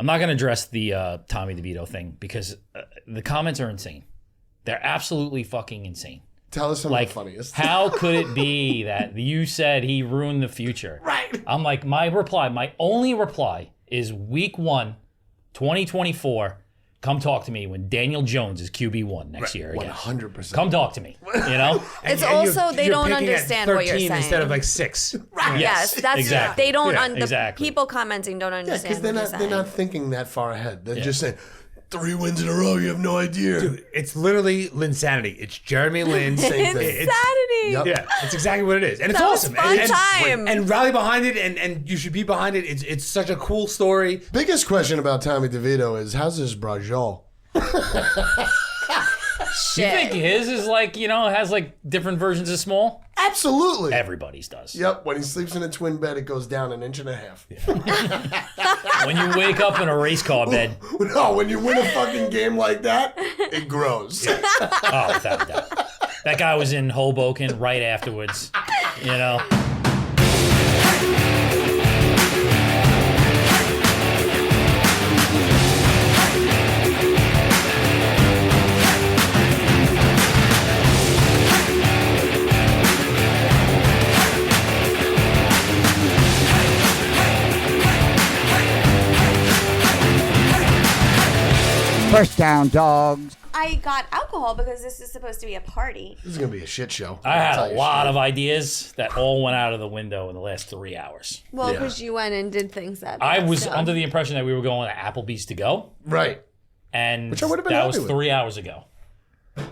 I'm not going to address the Tommy DeVito thing because the comments are insane. They're absolutely fucking insane. Tell us something funniest. How could it be that you said he ruined the future? Right. I'm like, my only reply is week 1, 2024. Come talk to me when Daniel Jones is QB1 next year again. 100%. Come talk to me. You know? It's also they don't understand what you're saying. Instead of like 6. Right. Yes, that's exactly. They don't. Yeah, people commenting don't understand. Because they're not thinking that far ahead. They're just saying 3 wins in a row. You have no idea. Dude, it's literally Linsanity. It's Jeremy Lin. Same thing. Insanity. Yep. Yeah, it's exactly what it is, and it's That was awesome. fun time. And rally behind it, and you should be behind it. It's such a cool story. Biggest question about Tommy DeVito is how's his braciola? You think his is like, has like different versions of small? Absolutely. Everybody's does. Yep. When he sleeps in a twin bed, it goes down 1.5 inches. When you wake up in a race car bed. No, when you win a fucking game like that, it grows. Oh, without a doubt. That guy was in Hoboken right afterwards. First down, dogs. I got alcohol because this is supposed to be a party. This is going to be a shit show. I had a lot of ideas that all went out of the window in the last 3 hours. Well, because you went and did things that I was under the impression that we were going to Applebee's to go. Right. And Which I would have been that happy was with. 3 hours ago. That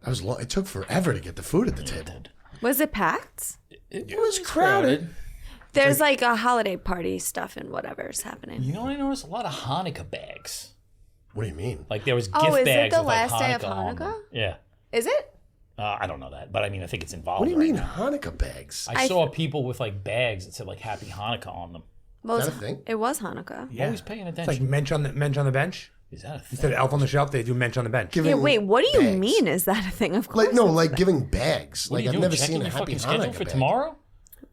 was long. It took forever to get the food at the table. Was it packed? It was crowded. There's like a holiday party stuff and whatever's happening. You know what I noticed? A lot of Hanukkah bags. What do you mean? Like there was gift is it bags the with like last day of Hanukkah on Hanukkah? them. Yeah. Is it? I don't know that, but I mean, I think it's involved. What do you right mean now. Hanukkah bags? I saw people with like bags that said like Happy Hanukkah on them. Well, Is that a thing? It was Hanukkah. Yeah. Always paying It's attention. like mensch on the bench. Is that a thing? Instead of elf on the shelf, they do mensch on the bench. Yeah, wait, what do you bags. mean? Is that a thing? Of course. Like giving bags. What are Like you I've doing? never Checking seen a your Happy fucking schedule Hanukkah for bag. tomorrow?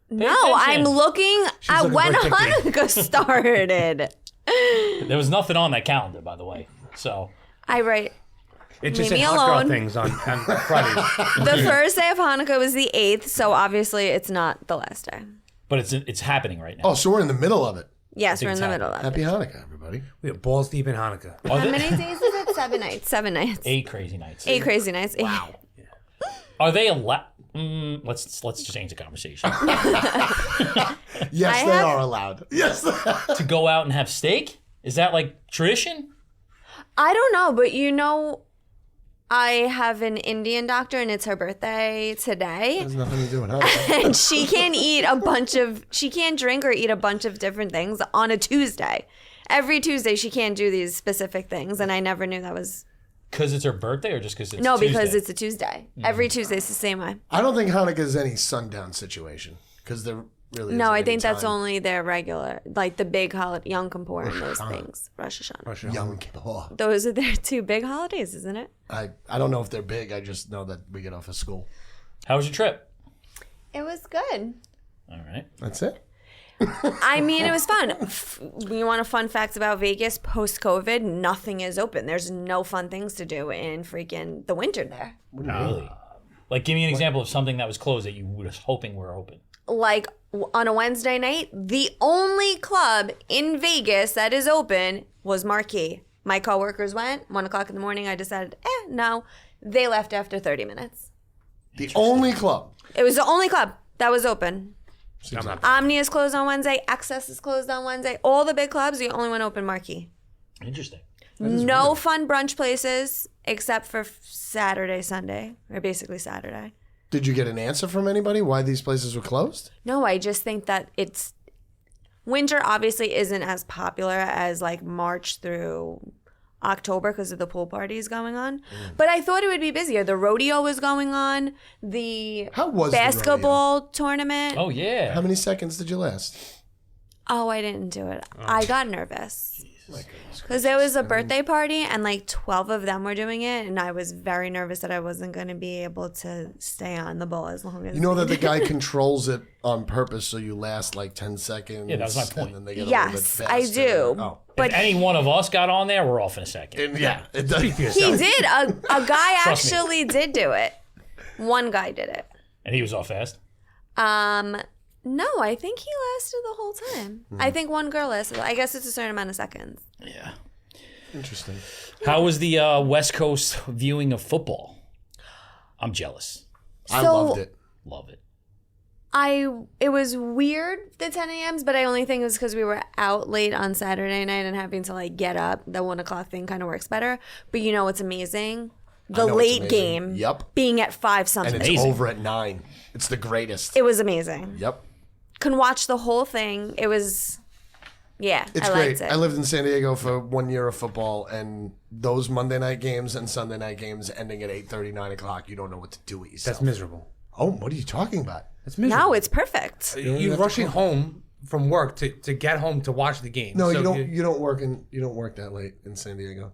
No, I'm looking at looking when for a ticket. Hanukkah started. There was nothing on that calendar, by the way. So I write. It just Leave said me hot girl alone. things on Fridays. The first day of Hanukkah was the 8th, so obviously it's not the last day. but it's happening right now. Oh, so we're in the middle of it. Yes, think we're in it's the middle of it. Happy Hanukkah, everybody. We have balls deep in Hanukkah. Are How they- many days is it? 7 nights. 7 nights. 8 crazy nights. 8 crazy nights. Wow. Are they allowed? Let's change the conversation. Yes, they are allowed. Yes. To go out and have steak? Is that like tradition? I don't know, but I have an Indian doctor and it's her birthday today. There's nothing to do with Hanukkah. And she can't drink or eat a bunch of different things on a Tuesday. Every Tuesday she can't do these specific things, and I never knew that was... Because it's her birthday, or just because it's No, Tuesday? because it's a Tuesday. Every Tuesday is the same way. I don't think Hanukkah is any sundown situation because there really No, isn't I any think that's time. only their regular, like the big holiday, Yom Kippur and those things. Rosh Hashanah. Yom Kippur. Those are their 2 big holidays, isn't it? I don't know if they're big. I just know that we get off of school. How was your trip? It was good. All right. That's it. I mean, it was fun. You want a fun fact about Vegas? Post-COVID, nothing is open. There's no fun things to do in freaking the winter there. Really? Like, give me an example of something that was closed that you were hoping were open. Like on a Wednesday night, the only club in Vegas that is open was Marquee. My coworkers went 1 o'clock in the morning. I decided, no. They left after 30 minutes. The only club. It was the only club that was open. I'm not- Omni is closed on Wednesday. Access is closed on Wednesday. All the big clubs, the only one open, Marquee. Interesting. No fun brunch places except for Saturday, Sunday, or basically Saturday. Did you get an answer from anybody why these places were closed? No, I just think that winter obviously isn't as popular as like March through October because of the pool parties going on. But I thought it would be busier. The rodeo was going on. How was the basketball tournament. Oh, yeah. How many seconds did you last? Oh, I didn't do it. I got nervous. Because there was a birthday party and like 12 of them were doing it, and I was very nervous that I wasn't going to be able to stay on the ball as long as You know that the guy controls it on purpose so you last like 10 seconds. Yeah, that was my point. And then they get a little bit Yes, faster. I do. Oh. But if any one of us got on there, we're off in a second. And yeah, it does. Speak for he yourself. did. A guy Trust me. actually did do it. One guy did it. And he was off fast. No, I think he lasted the whole time. I think one girl lasted. I guess it's a certain amount of seconds. Yeah. Interesting. How was the West Coast viewing of football? I'm jealous. I So- loved it. Love it. It was weird, the 10 a.m.s, but I only think it was because we were out late on Saturday night and having to like get up. The 1 o'clock thing kind of works better. But you know what's amazing? The know what's late amazing. game Yep. being at 5 And something. it's Amazing. over at 9. It's the greatest. It was amazing. Yep. Can watch the whole thing. It was, yeah, It's I great. liked it. I lived in San Diego for 1 year of football, and those Monday night games and Sunday night games ending at 8:30, 9 o'clock, you don't know what to do with yourself. That's miserable. Oh, what are you talking about? That's miserable. No, it's perfect. You're rushing home from work to get home to watch the game. No, So you don't work that late in San Diego.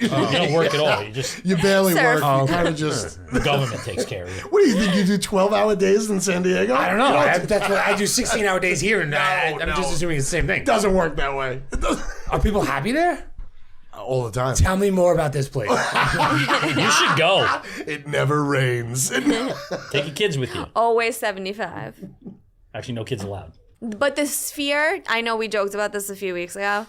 You don't work at all. You just You barely Surf. work. You kind of just. the government takes care of you. What do you think? You do 12-hour days in San Diego? I don't know. That's what I do. 16-hour days here, and I'm no. just assuming it's the same thing. It doesn't work that way. It doesn't. Are people happy there? All the time. Tell me more about this place. You should go. It never rains. Take your kids with you. Always 75. Actually, no kids allowed. But the Sphere, I know we joked about this a few weeks ago.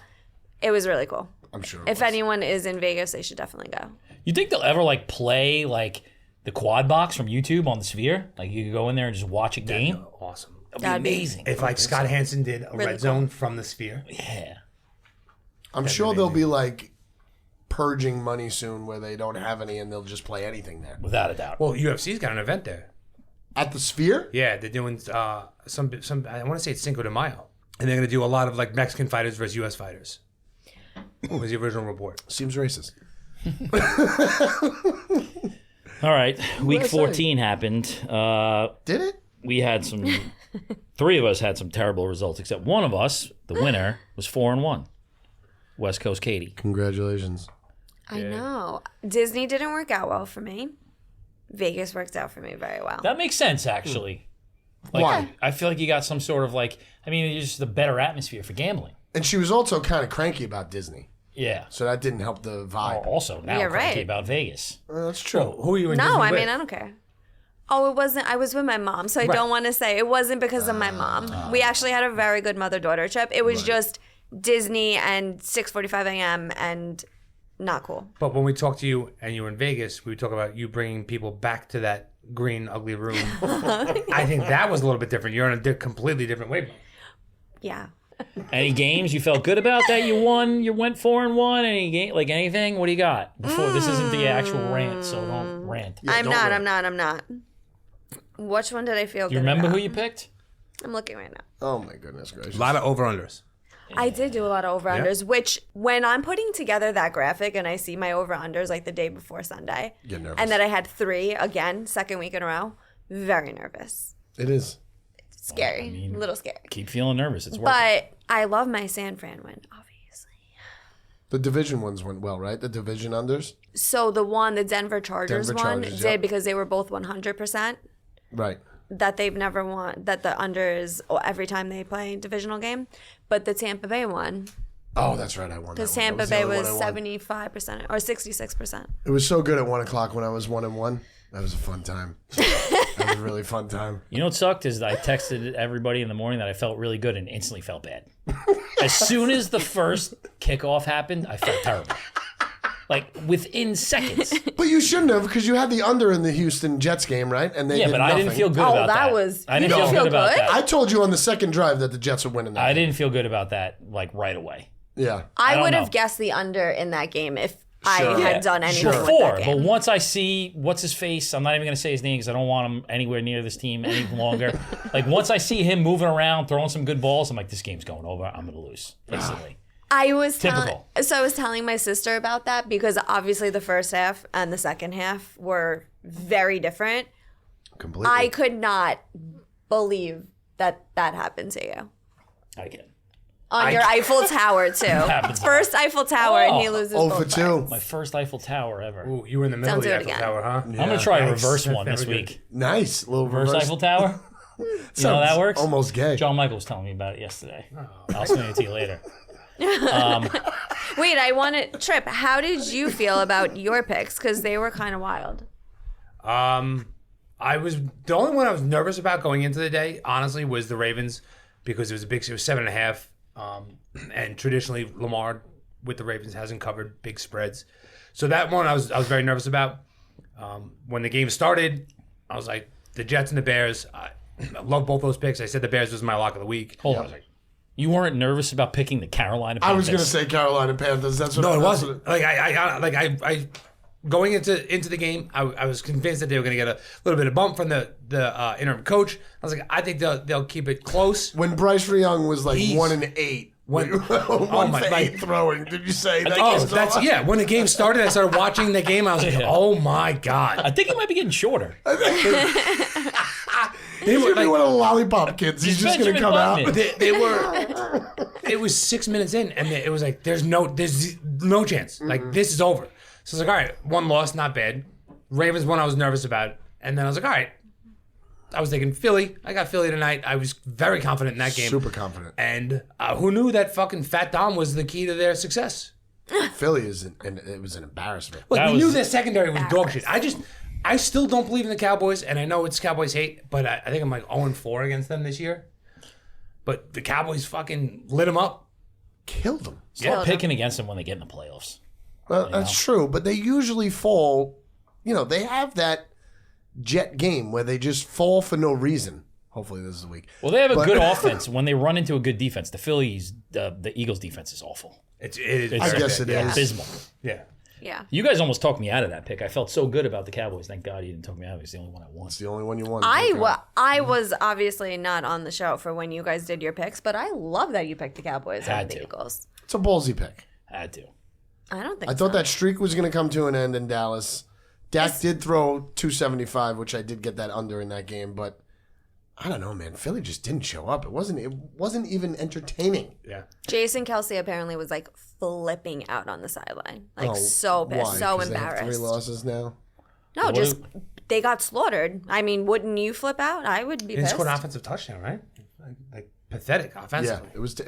It was really cool. I'm sure. If anyone is in Vegas, they should definitely go. You think they'll ever like play like the quad box from YouTube on the Sphere? Like you could go in there and just watch a game. Awesome. That'd be Amazing. If like Scott Hansen did a Really red cool. zone from the Sphere. Yeah. I'm sure there'll be like purging money soon where they don't have any and they'll just play anything there. Without a doubt. Well, UFC's got an event there. At the Sphere? Yeah, they're doing some. I want to say it's Cinco de Mayo, and they're going to do a lot of like Mexican fighters versus U.S. fighters. Was the original report? Seems racist. All right. Week USA. 14 happened. Did it? We had some. 3 of us had some terrible results, except one of us, the winner, was 4-1. West Coast Katie. Congratulations. I know. Disney didn't work out well for me. Vegas worked out for me very well. That makes sense, actually. Like, Why? I feel like you got some sort of like. I mean, it's just a better atmosphere for gambling. And she was also kind of cranky about Disney. Yeah. So that didn't help the vibe. Also, now You're I'm cranky right. about Vegas. That's true. Who are you in No, Disney I with? mean, I don't care. Oh, it wasn't. I was with my mom, so I don't want to say. It wasn't because of my mom. We actually had a very good mother-daughter trip. It was just Disney and 6:45 a.m. and not cool. But when we talk to you and you were in Vegas, we would talk about you bringing people back to that green, ugly room. I think that was a little bit different. You're on a completely different wavelength. Yeah. Any games you felt good about that you won? You went 4-1. Any game, like anything? What do you got? Before this isn't the actual rant, so don't rant. Yeah, I'm don't not. worry. I'm not. Which one did I feel Do you good remember about? who you picked? I'm looking right now. Oh my goodness gracious. A lot of over-unders. I did do a lot of over-unders, which when I'm putting together that graphic and I see my over-unders like the day before Sunday, Get nervous. and that I had 3 again, second week in a row, very nervous. It is. Scary. A little scary. Keep feeling nervous. It's working. But I love my San Fran win, obviously. The division ones went well, right? The division unders? So the Denver Chargers Denver one, Chargers, did yep. because they were both 100%. Right. That they've never won, that the under is every time they play divisional game. But the Tampa Bay one, Oh, that's right. I won that because one. That Tampa the Bay other was one I won. 75% or 66%. It was so good at 1 o'clock when I was 1-1. That was a fun time. That was a really fun time. You know what sucked is I texted everybody in the morning that I felt really good and instantly felt bad. As soon as the first kickoff happened, I felt terrible. Like within seconds. But you shouldn't have because you had the under in the Houston Jets game, right? And they Yeah, did but I didn't nothing. feel good Oh, about that. that was- I you didn't didn't feel feel good about good? that. I told you on the second drive that the Jets would win in that I game. didn't feel good about that like right away. Yeah. I don't would know. have guessed the under in that game if Sure. I had Yeah, done anything with Before, that but game. once I see what's his face, I'm not even going to say his name because I don't want him anywhere near this team any longer. Like once I see him moving around, throwing some good balls, I'm like, this game's going over. I'm going to lose instantly. I was Typical. So I was telling my sister about that because obviously the first half and the second half were very different. Completely. I could not believe that happened to you. I get it. On your Eiffel Tower, too. Happens. First Eiffel Tower, and he loses 0 both for 2. bets. My first Eiffel Tower ever. Ooh, you were in the middle Don't of the do it Eiffel again. Tower, huh? I'm going to try a Thanks. reverse one That's this very week. Nice. Little Reverse Eiffel Tower? You know how that works? Almost gay. John Michael was telling me about it yesterday. I'll explain it to you later. Wait, I want to... Trip, how did you feel about your picks? Because they were kind of wild. I was the only one I was nervous about going into the day, honestly, was the Ravens because it was 7.5. And traditionally Lamar with the Ravens hasn't covered big spreads. So that one I was very nervous about. When the game started, I was like, the Jets and the Bears, I love both those picks. I said the Bears was my lock of the week. Hold on a second. You weren't nervous about picking the Carolina I Panthers? was going to say Carolina Panthers. That's what No, it that's wasn't. I going into the game, I was convinced that they were going to get a little bit of bump from the interim coach. I was like, I think they'll keep it close. When Bryce Young was like Jeez. 1 and 8. When- one my- for like- 8 throwing. Did you say that? Oh, game's that's over? yeah. When the game started, I started watching the game. I was like, Yeah. oh my god. I think he might be getting shorter. He's going to be one of the lollipop kids. He's just going to Benjamin come out. Button. They were. It was 6 minutes in, and it was like, there's no chance. Like this is over. So I was like, all right, one loss, not bad. Ravens one I was nervous about, and then I was like, all right. I was thinking Philly. I got Philly tonight. I was very confident in that game. Super confident. And who knew that fucking Fat Dom was the key to their success? Philly it was an embarrassment. Look, That we knew was- their secondary was dog shit. I still don't believe in the Cowboys, and I know it's Cowboys hate, but I think I'm like 0-4 against them this year. But the Cowboys fucking lit them up. Killed them. Start picking against them when they get in the playoffs. That's true, but they usually fall. They have that jet game where they just fall for no reason. Hopefully this is the week. Well, they have a good offense when they run into a good defense. The Phillies, the Eagles' defense is awful. It is. It's I guess it is. abysmal. Yeah. Yeah. You guys almost talked me out of that pick. I felt so good about the Cowboys. Thank God you didn't talk me out of it. It's the only one I won. It's the only one you won. I was obviously not on the show for when you guys did your picks, but I love that you picked the Cowboys Had over the to. Eagles. It's a ballsy pick. I had to. I don't think I thought that streak was going to come to an end in Dallas. Dak did throw 275, which I did get that under in that game, but I don't know, man. Philly just didn't show up. It wasn't even entertaining. Yeah. Jason Kelsey apparently was like flipping out on the sideline. Like so pissed, Why? so 'Cause they have embarrassed. 3 losses now. No, What just if- they got slaughtered. I mean, wouldn't you flip out? I would be They pissed. scored an offensive touchdown, right? Like pathetic Yeah, offensively. it was.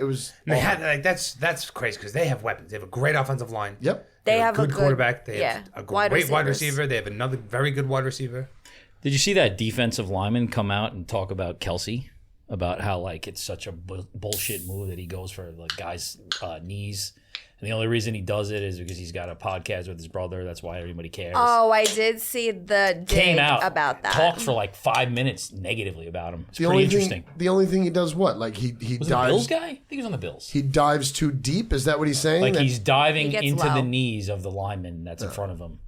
And they had like that's crazy because they have weapons. They have a great offensive line. Yep. They have a good quarterback. They yeah, have a wide great wide receivers. receiver. They have another very good wide receiver. Did you see that defensive lineman come out and talk about Kelsey? About how like it's such a bullshit move that he goes for the guy's knees. And the only reason he does it is because he's got a podcast with his brother. That's why everybody cares. Oh, I did see the dig Came out about that. talked for like 5 minutes negatively about him. It's The pretty only interesting. the only thing he does what? Like he Was it the Bills dives. guy? I think he was on the Bills. He dives too deep. Is that what he's saying? Like That- he's diving He gets into low. the knees of the lineman that's in front of him,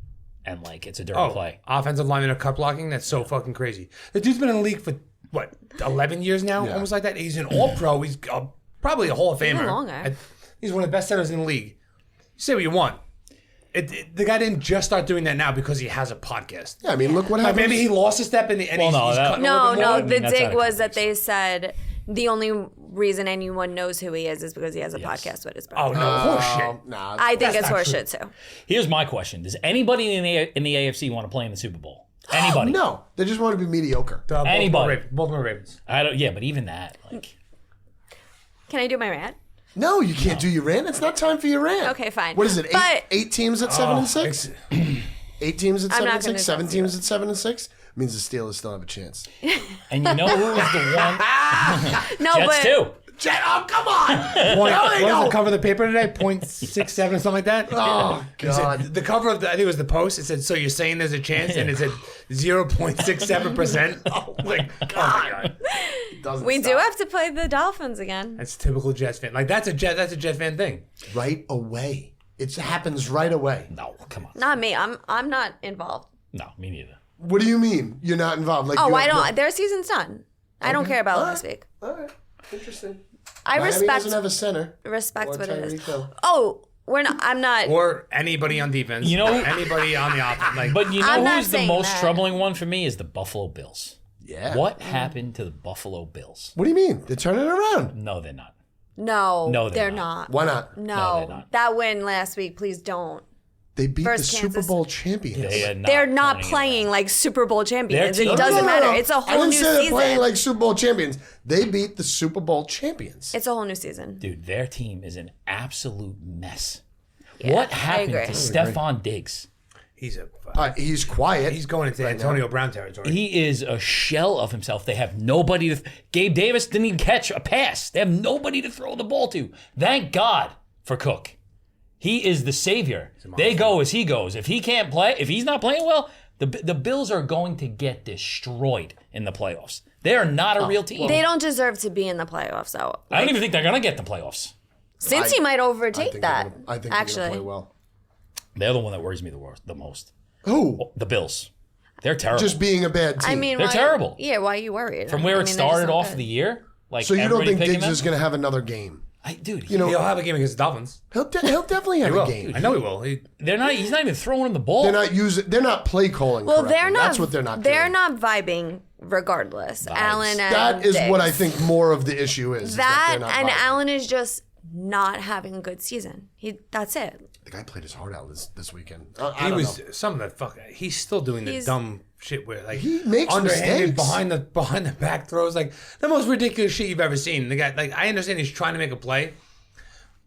and like it's a dirty Oh, play. offensive lineman of cut blocking. That's so fucking crazy. The dude's been in the league for what 11 years now, Yeah. almost like that. He's an All Pro. He's probably a Hall of Famer. longer. He's one of the best centers in the league. Say what you want. The guy didn't just start doing that now because he has a podcast. yeah, I mean, look what Like happened. maybe he lost a step and he's no, that- cutting a No, little bit no. more. I mean, The that's out dig of was that context. they said the only reason anyone knows who he is because he has a podcast with his Oh brother. no, horseshit. Nah, I think that's it's not horseshit too. Here's my question: does anybody in the AFC want to play in the Super Bowl? Anybody? no, they just want to be mediocre. Anybody. Baltimore Ravens. I don't. Yeah, but even that, like, Can I do my rant? No, you can't do your rant. It's not time for your rant. Okay, fine. What is it? But- Eight teams at 7 and 6. 8 teams at I'm 7 not and 6. gonna 7 talk teams at 7 and 6 means the Steelers still have a chance. and you know who's the one? No, Jets but too. Oh, come on! What they was go. the cover of the paper today? 0.67, something like that. Oh, It said- God. the cover of I think it was the Post. It said, "So you're saying there's a chance?" And it said 0.67%. Oh my god! Doesn't we do stop. have to play the Dolphins again. That's typical Jets fan. Like that's a Jet fan thing. Right away. It happens right away. No, come on. Not me. I'm not involved. No, me neither. What do you mean you're not involved? Like Oh, you I have don't. Their season's done. I don't care about last week. All right. Interesting. I Miami respect doesn't have a center. respect Or what it is. Tyreek Hill. Oh, we're not. I'm not. Or anybody on defense. You know- anybody on the offense. Like, But you know I'm not who's the saying most that. troubling one for me is the Buffalo Bills. Yeah. What happened to the Buffalo Bills? What do you mean? They're turning it around. No, they're not. No, they're not. Why not? No, they're not. that win last week, please don't. They beat the Versus Super Kansas. Bowl champions. They're not playing like Super Bowl champions. Their It team- doesn't No. matter. It's a I whole didn't new say they're season. playing like Super Bowl champions. They beat the Super Bowl champions. It's a whole new season. Dude, their team is an absolute mess. What happened agree. to Stephon Diggs? He's quiet. He's going into Antonio Brown territory. He is a shell of himself. They have nobody to. Gabe Davis didn't even catch a pass. They have nobody to throw the ball to. Thank God for Cook. He is the savior. They go as he goes. If he can't play, if he's not playing well, the Bills are going to get destroyed in the playoffs. They are not a real team. They don't deserve to be in the playoffs, though. I don't even think they're going to get the playoffs. Cincy might I overtake think that. I think they're actually, gonna play well. They're the one that worries me the most. Who? The Bills. They're terrible. Just being a bad team. I mean, They're why- terrible. Yeah, why are you worried? From where I it mean, they're just started not off good. the year, like so you don't everybody think picking Diggs them? is going to have another game? Dude, He'll have a game against the Dolphins. He'll definitely have He a will. game. I know he will. he's not even throwing him the ball. They're not play calling. Well, correctly. they're not. That's what they're not. They're doing. not vibing, regardless. Allen and That is what I Diggs. think more of the issue is. That they're not and vibing. Allen is just not having a good season. That's it. The guy played his heart out this weekend. I He don't was know. some of the fuck. He's still doing the He's- dumb shit where like He makes underhanded mistakes. behind the back throws, like the most ridiculous shit you've ever seen. The guy, like, I understand he's trying to make a play,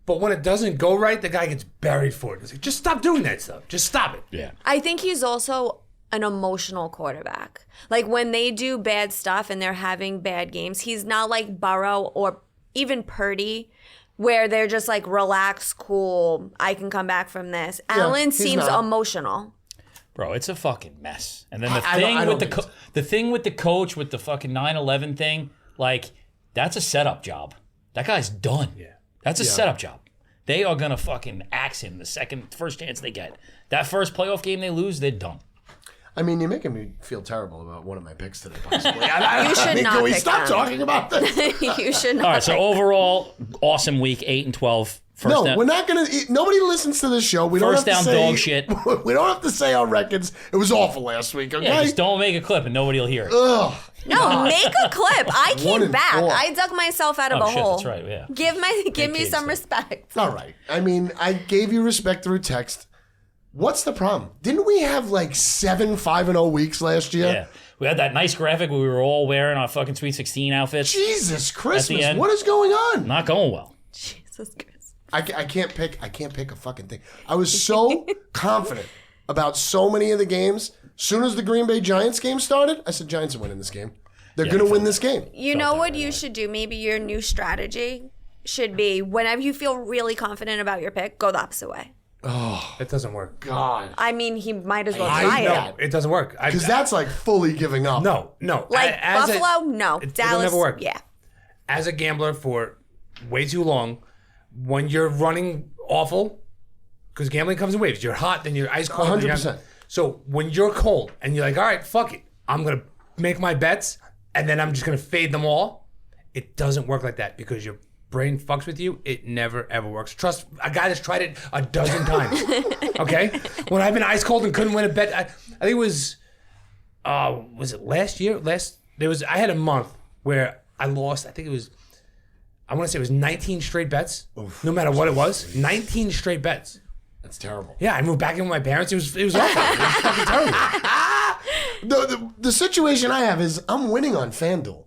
but when it doesn't go right, the guy gets buried for it. It's like, just stop doing that stuff. Just stop it. Yeah. I think he's also an emotional quarterback. Like when they do bad stuff and they're having bad games, he's not like Burrow or even Purdy, where they're just like relaxed, cool. I can come back from this. Allen he's seems not. emotional. Bro, it's a fucking mess. And then the I thing don't with think so. the thing with the coach with the fucking 9/11 thing, like that's a setup job. That guy's done. Yeah. That's a setup job. They are gonna fucking axe him the first chance they get. That first playoff game they lose, they're done. I mean, you're making me feel terrible about one of my picks today. Possibly. You should not Can we pick stop them. talking about this? You should not. All right, so pick- overall, awesome week, 8-12. First No, down, we're not gonna. Nobody listens to this show. We don't First have to down say dog shit. We don't have to say our records. It was awful last week. Okay. Yeah, just don't make a clip and nobody will hear it. Ugh. No, make a clip. I 1 came and back. 4. I dug myself out of Oh, a shit, hole. that's right, yeah. Give me kids some thing. respect. All right. I mean, I gave you respect through text. What's the problem? Didn't we have like 7 5-0 weeks last year? Yeah. We had that nice graphic where we were all wearing our fucking Sweet 16 outfits. Jesus Christmas! end. What is going on? Not going well. Jesus Christ. I can't pick. I can't pick a fucking thing. I was so confident about so many of the games. Soon as the Green Bay Giants game started, I said Giants are winning this game. They're Yeah, going I to win felt this game. You know what you should do? Maybe your new strategy should be whenever you feel really confident about your pick, go the opposite way. It doesn't work. God, I mean, he might as well I try know. it. No, it doesn't work. because that's like fully giving up. no. Like As a- Buffalo, no. it'll Dallas, never work. yeah. As a gambler for way too long, when you're running awful, because gambling comes in waves. You're hot, then you're ice cold. then you're- 100%. So when you're cold and you're like, all right, fuck it, I'm gonna make my bets, and then I'm just gonna fade them all. It doesn't work like that because your brain fucks with you. It never ever works. Trust a guy that's tried it a dozen times. Okay, when I've been ice cold and couldn't win a bet, I think it was it last year? I had a month where I lost. I think it was. I want to say it was 19 straight bets. No matter what it was, 19 straight bets. That's terrible. Yeah, I moved back in with my parents. It was awful. It was fucking terrible. The situation I have is I'm winning on FanDuel.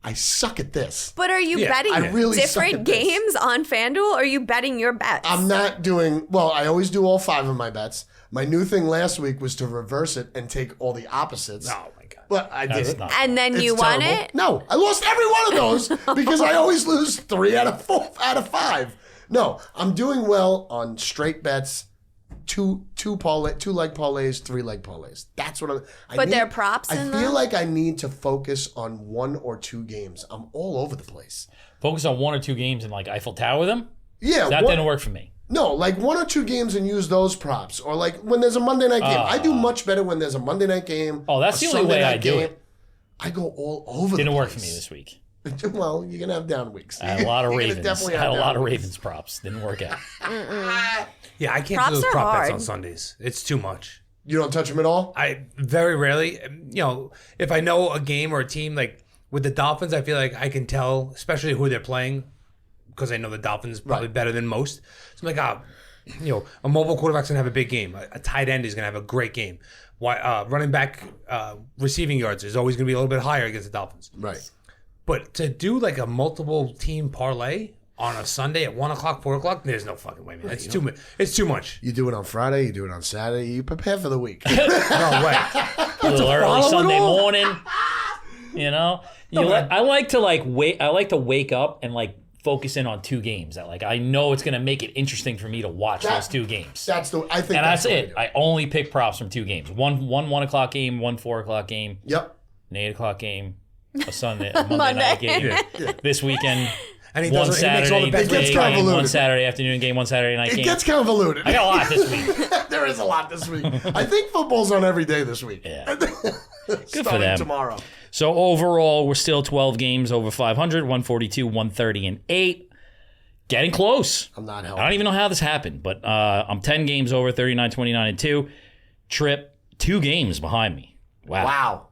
I suck at this. But are you Yeah, betting I really suck different at this. games on FanDuel or are you betting your bets? I'm not doing well. I always do all 5 of my bets. My new thing last week was to reverse it and take all the opposites. Oh my god. But I did That's it. not. and then It's you won terrible. it? No, I lost every one of those because I always lose 3 out of 4 out of 5. No, I'm doing well on straight bets, two leg parlays, 3 leg parlays. That's what But they're props I in feel them? like I need to focus on 1 or 2 games. I'm all over the place. Focus on 1 or 2 games in like Eiffel Tower with them. Yeah, That one- didn't work for me. No, like 1 or 2 games and use those props, or like when there's a Monday night game. I do much better when there's a Monday night game. Oh, that's a the only Sunday way I night do game. it. I go all over. Didn't the work for place. me this week. Well, you're gonna have down weeks. I had a lot of You're gonna Ravens. definitely I had have a lot down of weeks. Ravens props. Didn't work out. Yeah, I can't Props do those are prop bets hard. on Sundays. It's too much. You don't touch them at all. I very rarely, if I know a game or a team, like with the Dolphins, I feel like I can tell, especially who they're playing, because I know the Dolphins probably better than most. So I'm like, a mobile quarterback's gonna have a big game. A tight end is gonna have a great game. Running back receiving yards is always gonna be a little bit higher against the Dolphins. Right. But to do like a multiple team parlay on a Sunday at 1 o'clock, 4 o'clock, there's no fucking way, man. It's too much. It's too much. You do it on Friday, you do it on Saturday, you prepare for the week. No way. A little early Sunday morning. You know, I like to wait. I like to wake up and like focus in on 2 games that like I know it's gonna make it interesting for me to watch those 2 games. That's that's it. I only pick props from 2 games. One 1 o'clock game, one 4 o'clock game. Yep. An 8 o'clock game, a Monday night game. This weekend. And he one makes all the Saturday best gets game, convoluted. one Saturday afternoon game, one Saturday night It game. gets convoluted. I got a lot this week. There is a lot this week. I think football's on every day this week. Yeah. Good for them. tomorrow. So overall, we're still 12 games over 500, 142, 130, and 8. Getting close. I'm not I helping. don't even know how this happened, but I'm 10 games over, 39, 29, and 2. Trip, 2 games behind me. Wow.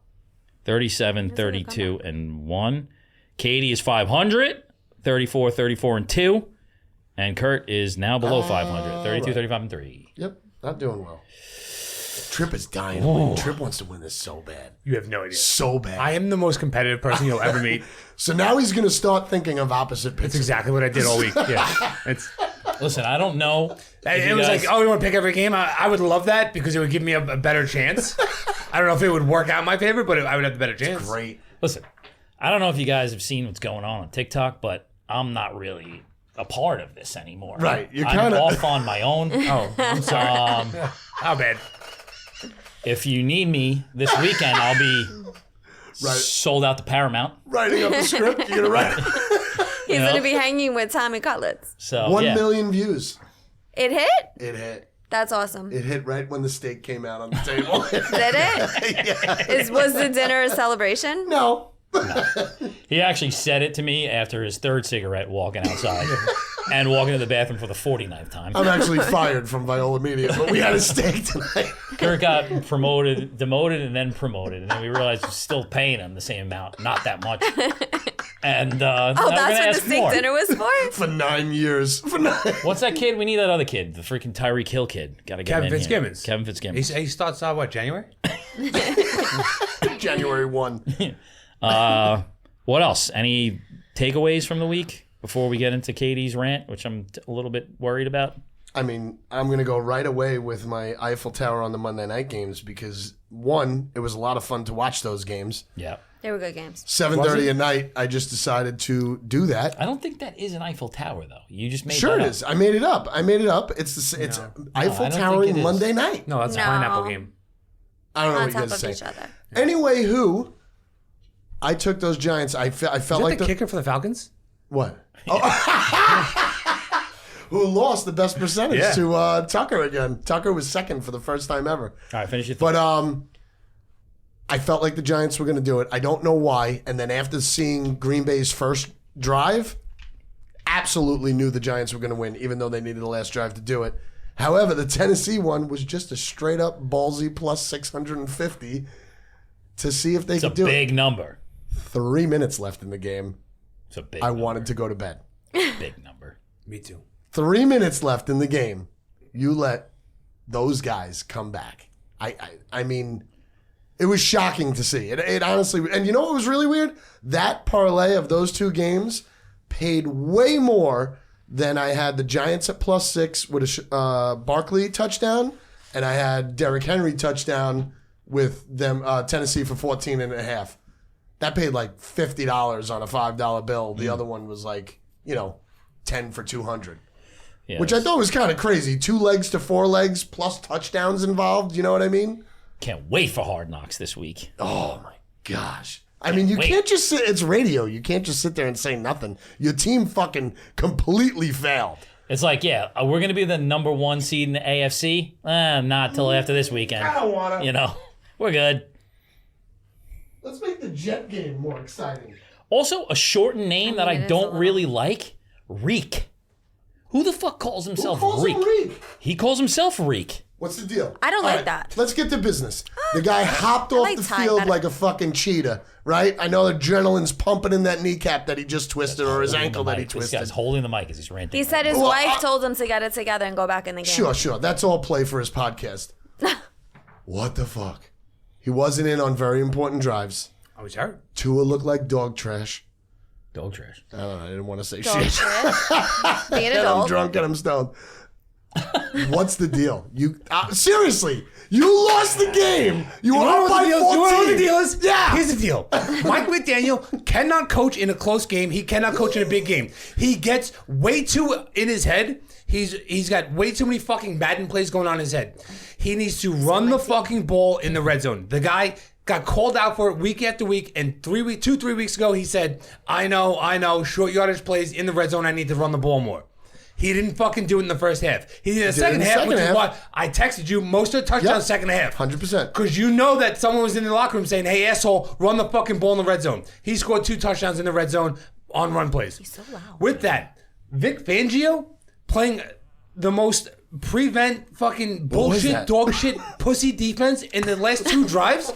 37, 32, and 1. Katie is 500, 34, 34, and 2. And Kurt is now below 500, 32, 35, and 3. Yep. Not doing well. Trip is dying to win. Trip wants to win this so bad. You have no idea. So bad. I am the most competitive person you'll ever meet. So now he's going to start thinking of opposite pitches. That's exactly what I did all week. Yeah. Listen, I don't know. It was like, oh, you want to pick every game? I would love that because it would give me a better chance. I don't know if it would work out in my favor, but I would have the better chance. Great. Listen, I don't know if you guys have seen what's going on TikTok, but I'm not really a part of this anymore. Right. You're I'm kinda- off on my own. Oh, I'm sorry. How bad? If you need me this weekend, I'll be sold out to Paramount. Writing up the script. You're going to write He's going to be hanging with Tommy Cutlets. So 1 yeah. million views. It hit? It hit. That's awesome. It hit right when the steak came out on the table. Did it? Was the dinner a celebration? No. He actually said it to me after his 3rd cigarette walking outside and walking to the bathroom for the 49th time. I'm actually fired from Viola Media, but we had a steak tonight. Kurt got demoted, and then promoted. And then we realized we're still paying him the same amount, not that much. And now Oh, we're that's going to what the ask steak more. dinner was for? For 9 years. What's that kid? We need that other kid, the freaking Tyreek Hill kid. Got to get Kevin him in here. Fitzgibbons. Kevin Fitzgibbons. He starts what, January? January 1. What else? Any takeaways from the week before we get into Katie's rant, which I'm a little bit worried about? I mean, I'm going to go right away with my Eiffel Tower on the Monday night games because, 1, it was a lot of fun to watch those games. Yeah. They were good games. 7:30 at night, I just decided to do that. I don't think that is an Eiffel Tower, though. You just made Sure that it up. is. I made it up. It's Eiffel I don't Tower think it is. Monday night. No, that's a No. pineapple game. I don't know On what you top guys of are each saying. other. Anyway, I took those Giants. I felt Is like that the kicker for the Falcons? What? Oh. Who lost the best percentage to Tucker again. Tucker was second for the first time ever. All right, finish your thought. But I felt like the Giants were going to do it. I don't know why. And then after seeing Green Bay's first drive, absolutely knew the Giants were going to win, even though they needed the last drive to do it. However, the Tennessee one was just a straight up ballsy plus 650 to see if they It's a could do it. big number. 3 minutes left in the game. It's a big I number. wanted to go to bed. Big number. Me too. 3 minutes left in the game. You let those guys come back. I mean, it was shocking to see. It honestly, and you know what was really weird? That parlay of those 2 games paid way more than I had the Giants at plus 6 with a Barkley touchdown, and I had Derrick Henry touchdown with them Tennessee for 14.5. That paid like $50 on a $5 bill. The other one was like, 10 for 200. Yeah, Which I thought was kind of crazy. 2 legs to 4 legs plus touchdowns involved. You know what I mean? Can't wait for Hard Knocks this week. Oh my gosh. I mean, you wait. can't just sit. It's radio. You can't just sit there and say nothing. Your team fucking completely failed. It's like, we're going to be the number 1 seed in the AFC. Not till after this weekend. I don't want to. We're good. Let's make the Jet game more exciting. Also, a shortened name that I it is a don't little. really like, Reek. Who the fuck calls himself Who calls Reek? him Reek? He calls himself Reek. What's the deal? I don't All like that. Let's get to business. The guy hopped off like the Ty field better. like a fucking cheetah, right? I know the adrenaline's pumping in that kneecap that he just twisted or his ankle that he This twisted. guy's holding the mic as he's ranting. He said his Well, wife told him to get it together and go back in the game. Sure. That's all play for his podcast. What the fuck? He wasn't in on very important drives. I was hurt. Tua looked like dog trash. Dog trash. I don't know. I didn't want to say Dog shit. shit. Be an And I'm adult. drunk and I'm stoned. What's the deal? You seriously? You lost the game. You were up by 14. You want to know what the deal is? Yeah. Here's the deal. Mike McDaniel cannot coach in a close game. He cannot coach in a big game. He gets way too in his head. He's got way too many fucking Madden plays going on in his head. He needs to run the fucking ball in the red zone. The guy got called out for it week after week, and 3 weeks ago he said, I know, short yardage plays in the red zone, I need to run the ball more. He didn't fucking do it in the first half. He did the second half, which is why I texted you most of the touchdowns second half. 100%. Because you know that someone was in the locker room saying, hey, asshole, run the fucking ball in the red zone. He scored 2 touchdowns in the red zone on run plays. He's so loud. With that, Vic Fangio playing the most prevent fucking bullshit, that? dog shit, pussy defense in the last 2 drives.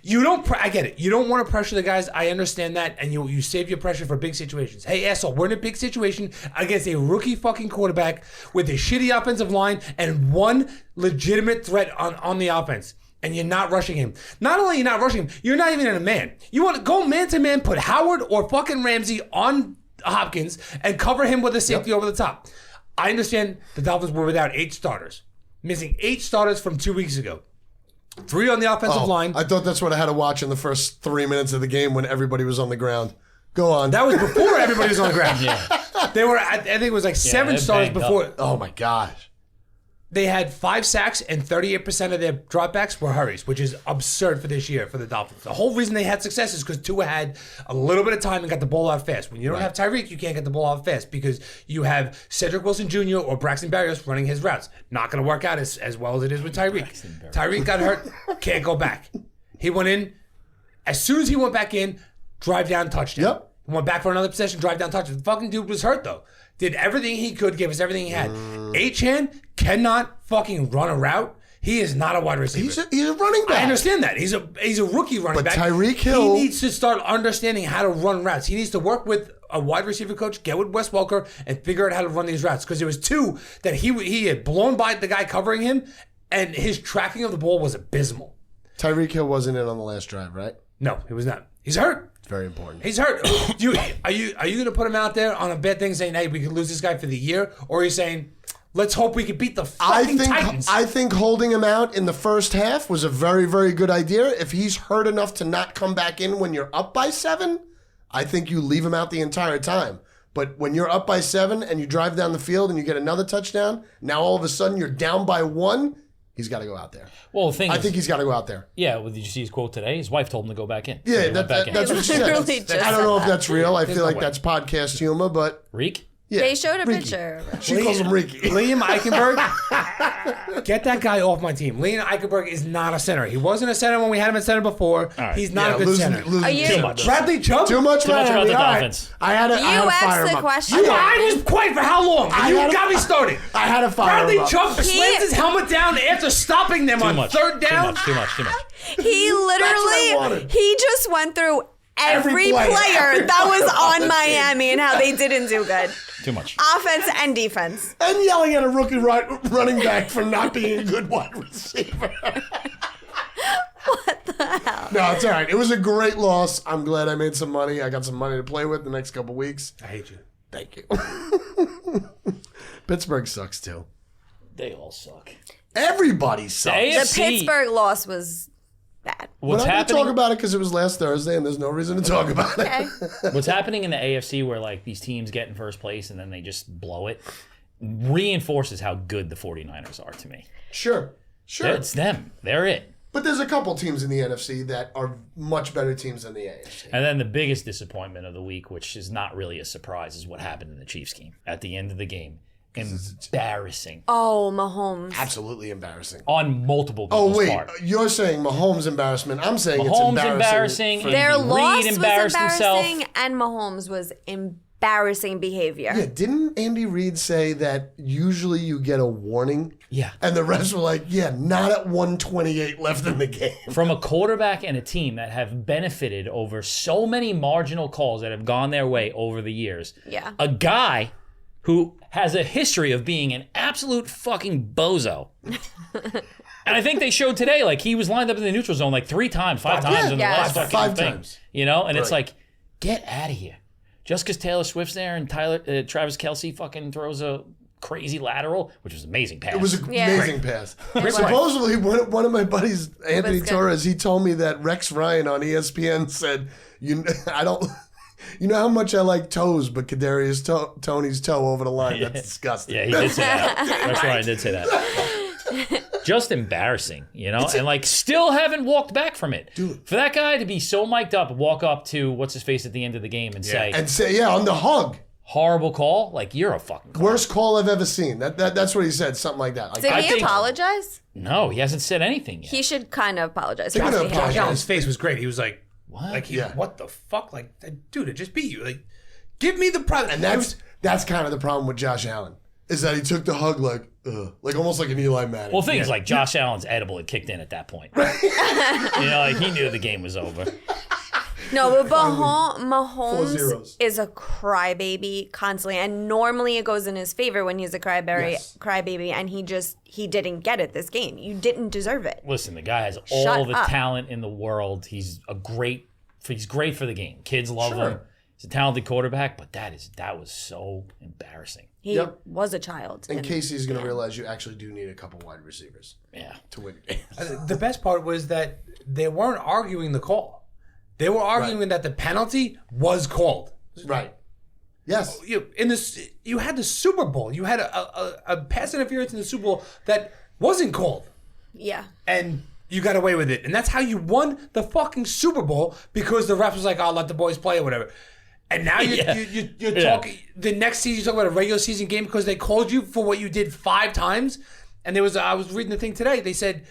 You don't. I get it. You don't want to pressure the guys. I understand that, and you save your pressure for big situations. Hey, asshole, we're in a big situation against a rookie fucking quarterback with a shitty offensive line and one legitimate threat on the offense, and you're not rushing him. Not only are you not rushing him, you're not even in a man. You want to go man to man, put Howard or fucking Ramsey on Hopkins and cover him with a safety over the top. I understand the Dolphins were without 8 starters, missing 8 starters from 2 weeks ago. 3 on the offensive line. I thought that's what I had to watch in the first 3 minutes of the game when everybody was on the ground. Go on. That was before everybody was on the ground. They were, I think it was like 7 they're starters banged before. up. Oh my gosh. They had 5 sacks and 38% of their dropbacks were hurries, which is absurd for this year for the Dolphins. The whole reason they had success is because Tua had a little bit of time and got the ball out fast. When you don't have Tyreek, you can't get the ball out fast because you have Cedric Wilson Jr. or Braxton Berrios running his routes. Not going to work out as well as it is with Tyreek. Tyreek got hurt, can't go back. He went in. As soon as he went back in, drive down touchdown. Yep. Went back for another possession, drive down touchdown. The fucking dude was hurt though. Did everything he could, gave us everything he had. Achan cannot fucking run a route. He is not a wide receiver. He's a running back. I understand that. He's a rookie running But back. Tyreek Hill- He needs to start understanding how to run routes. He needs to work with a wide receiver coach, get with Wes Welker, and figure out how to run these routes. Because there was 2 that he had blown by the guy covering him, and his tracking of the ball was abysmal. Tyreek Hill wasn't in on the last drive, right? No, he was not. He's hurt. It's very important. He's hurt. Are you going to put him out there on a bad thing, saying, "Hey, we could lose this guy for the year," or are you saying, "Let's hope we can beat the fucking Titans"? I think holding him out in the first half was a very, very good idea. If he's hurt enough to not come back in when you're up by 7, I think you leave him out the entire time. But when you're up by 7 and you drive down the field and you get another touchdown, now all of a sudden you're down by 1. He's got to go out there. Well, the thing I is, think he's got to go out there. yeah. Well, did you see his quote today? His wife told him to go back in. So Yeah, he went back in. that's what she said. Literally just I don't know if said that's real. I feel like way. that's podcast humor, but Reek. yeah. They showed a Ricky. picture. She calls him Ricky. Liam Eichenberg, get that guy off my team. Liam Eichenberg is not a center. He wasn't a center when we had him at center before. right. He's not Yeah, a good losing center. Are you- Too much. Bradley Chubb? Too much, Too much about the All right. Dolphins. I had to asked fire him the up. question. I was quiet for how long? I You had a- got me started. I had to fire Bradley him up. Chubb slams his helmet down after stopping them Too on much. 3rd down. Too much. He what I literally, wanted. he just went through every player. player that was on on the Miami and how they didn't do good. Too much. Offense and defense. And yelling at a rookie running back for not being a good wide receiver. What the hell? No, it's all right. It was a great loss. I'm glad I made some money. I got some money to play with the next couple weeks. I hate you. Thank you. Pittsburgh sucks too. They all suck. Everybody sucks. The The AFC Pittsburgh loss was bad. What's We're not going to happening? talk about it because it was last Thursday and there's no reason to talk about it. Okay. What's happening in the AFC, where like these teams get in first place and then they just blow it, reinforces how good the 49ers are to me. Sure. It's them. They're it. But there's a couple teams in the NFC that are much better teams than the AFC. And then the biggest disappointment of the week, which is not really a surprise, is what happened in the Chiefs game at the end of the game. Embarrassing Oh, Mahomes. Absolutely embarrassing. on multiple Oh, people's wait. part. You're saying Mahomes' embarrassment. I'm saying Mahomes it's embarrassing. for- Their Andy loss Reid was embarrassed embarrassing, himself. and Mahomes was embarrassing behavior. Yeah, didn't Andy Reid say that usually you get a warning Yeah. And the rest were like, yeah, not at 128 left in the game. From a quarterback and a team that have benefited over so many marginal calls that have gone their way over the years. Yeah. A guy who has a history of being an absolute fucking bozo. And I think they showed today, like, he was lined up in the neutral zone like 3 times, 5 times in the last fucking five thing. times. You know? And it's Right. like, get out of here. Just because Taylor Swift's there and Travis Kelce fucking throws a crazy lateral, which was an amazing pass. It was an Yeah. amazing pass. was. Supposedly, one of my buddies, Anthony good. Torres, he told me that Rex Ryan on ESPN said, "You know how much I like toes, but Kadarius Tony's toe over the line. That's disgusting." Yeah, he did say that. That's right, I did say that. Just embarrassing, you know? And, like, still haven't walked back from it. Dude. For that guy to be so mic'd up, walk up to what's-his-face at the end of the game and say, And say, yeah, on the hug. horrible call, like, you're a fucking clown. Worst call I've ever seen. That's what he said, something like that. Like, Did I he think- apologize? No, he hasn't said anything yet. He should kind of apologize. They're gonna Honestly. apologize. Josh Allen's face was great. He was like, What? Yeah. what the fuck? Like, dude, it just beat you. Like, give me the product. and that's kind of the problem with Josh Allen, is that he took the hug like almost like an Eli Manning. Well, things like Josh Allen's edible had kicked in at that point. You know, like, he knew the game was over. No, but 4 Mahomes zeros. is a crybaby constantly, and normally it goes in his favor when he's a crybaby, and he didn't get it this game. You didn't deserve it. Listen, the guy has all Shut the up. talent in the world. He's great for the game. Kids love him. He's a talented quarterback, but that was so embarrassing. He Yep. was a child. and Casey's going to realize you actually do need a couple wide receivers Yeah. to win games. The best part was that they weren't arguing the call. They were arguing that the penalty was called. Right. Yes. You had the Super Bowl. You had a pass interference in the Super Bowl that wasn't called, Yeah. and you got away with it. And that's how you won the fucking Super Bowl, because the ref was like, "I'll let the boys play" or whatever. And now you're talking the next season. You talk about a regular season game because they called you for what you did 5 times. And I was reading the thing today. They said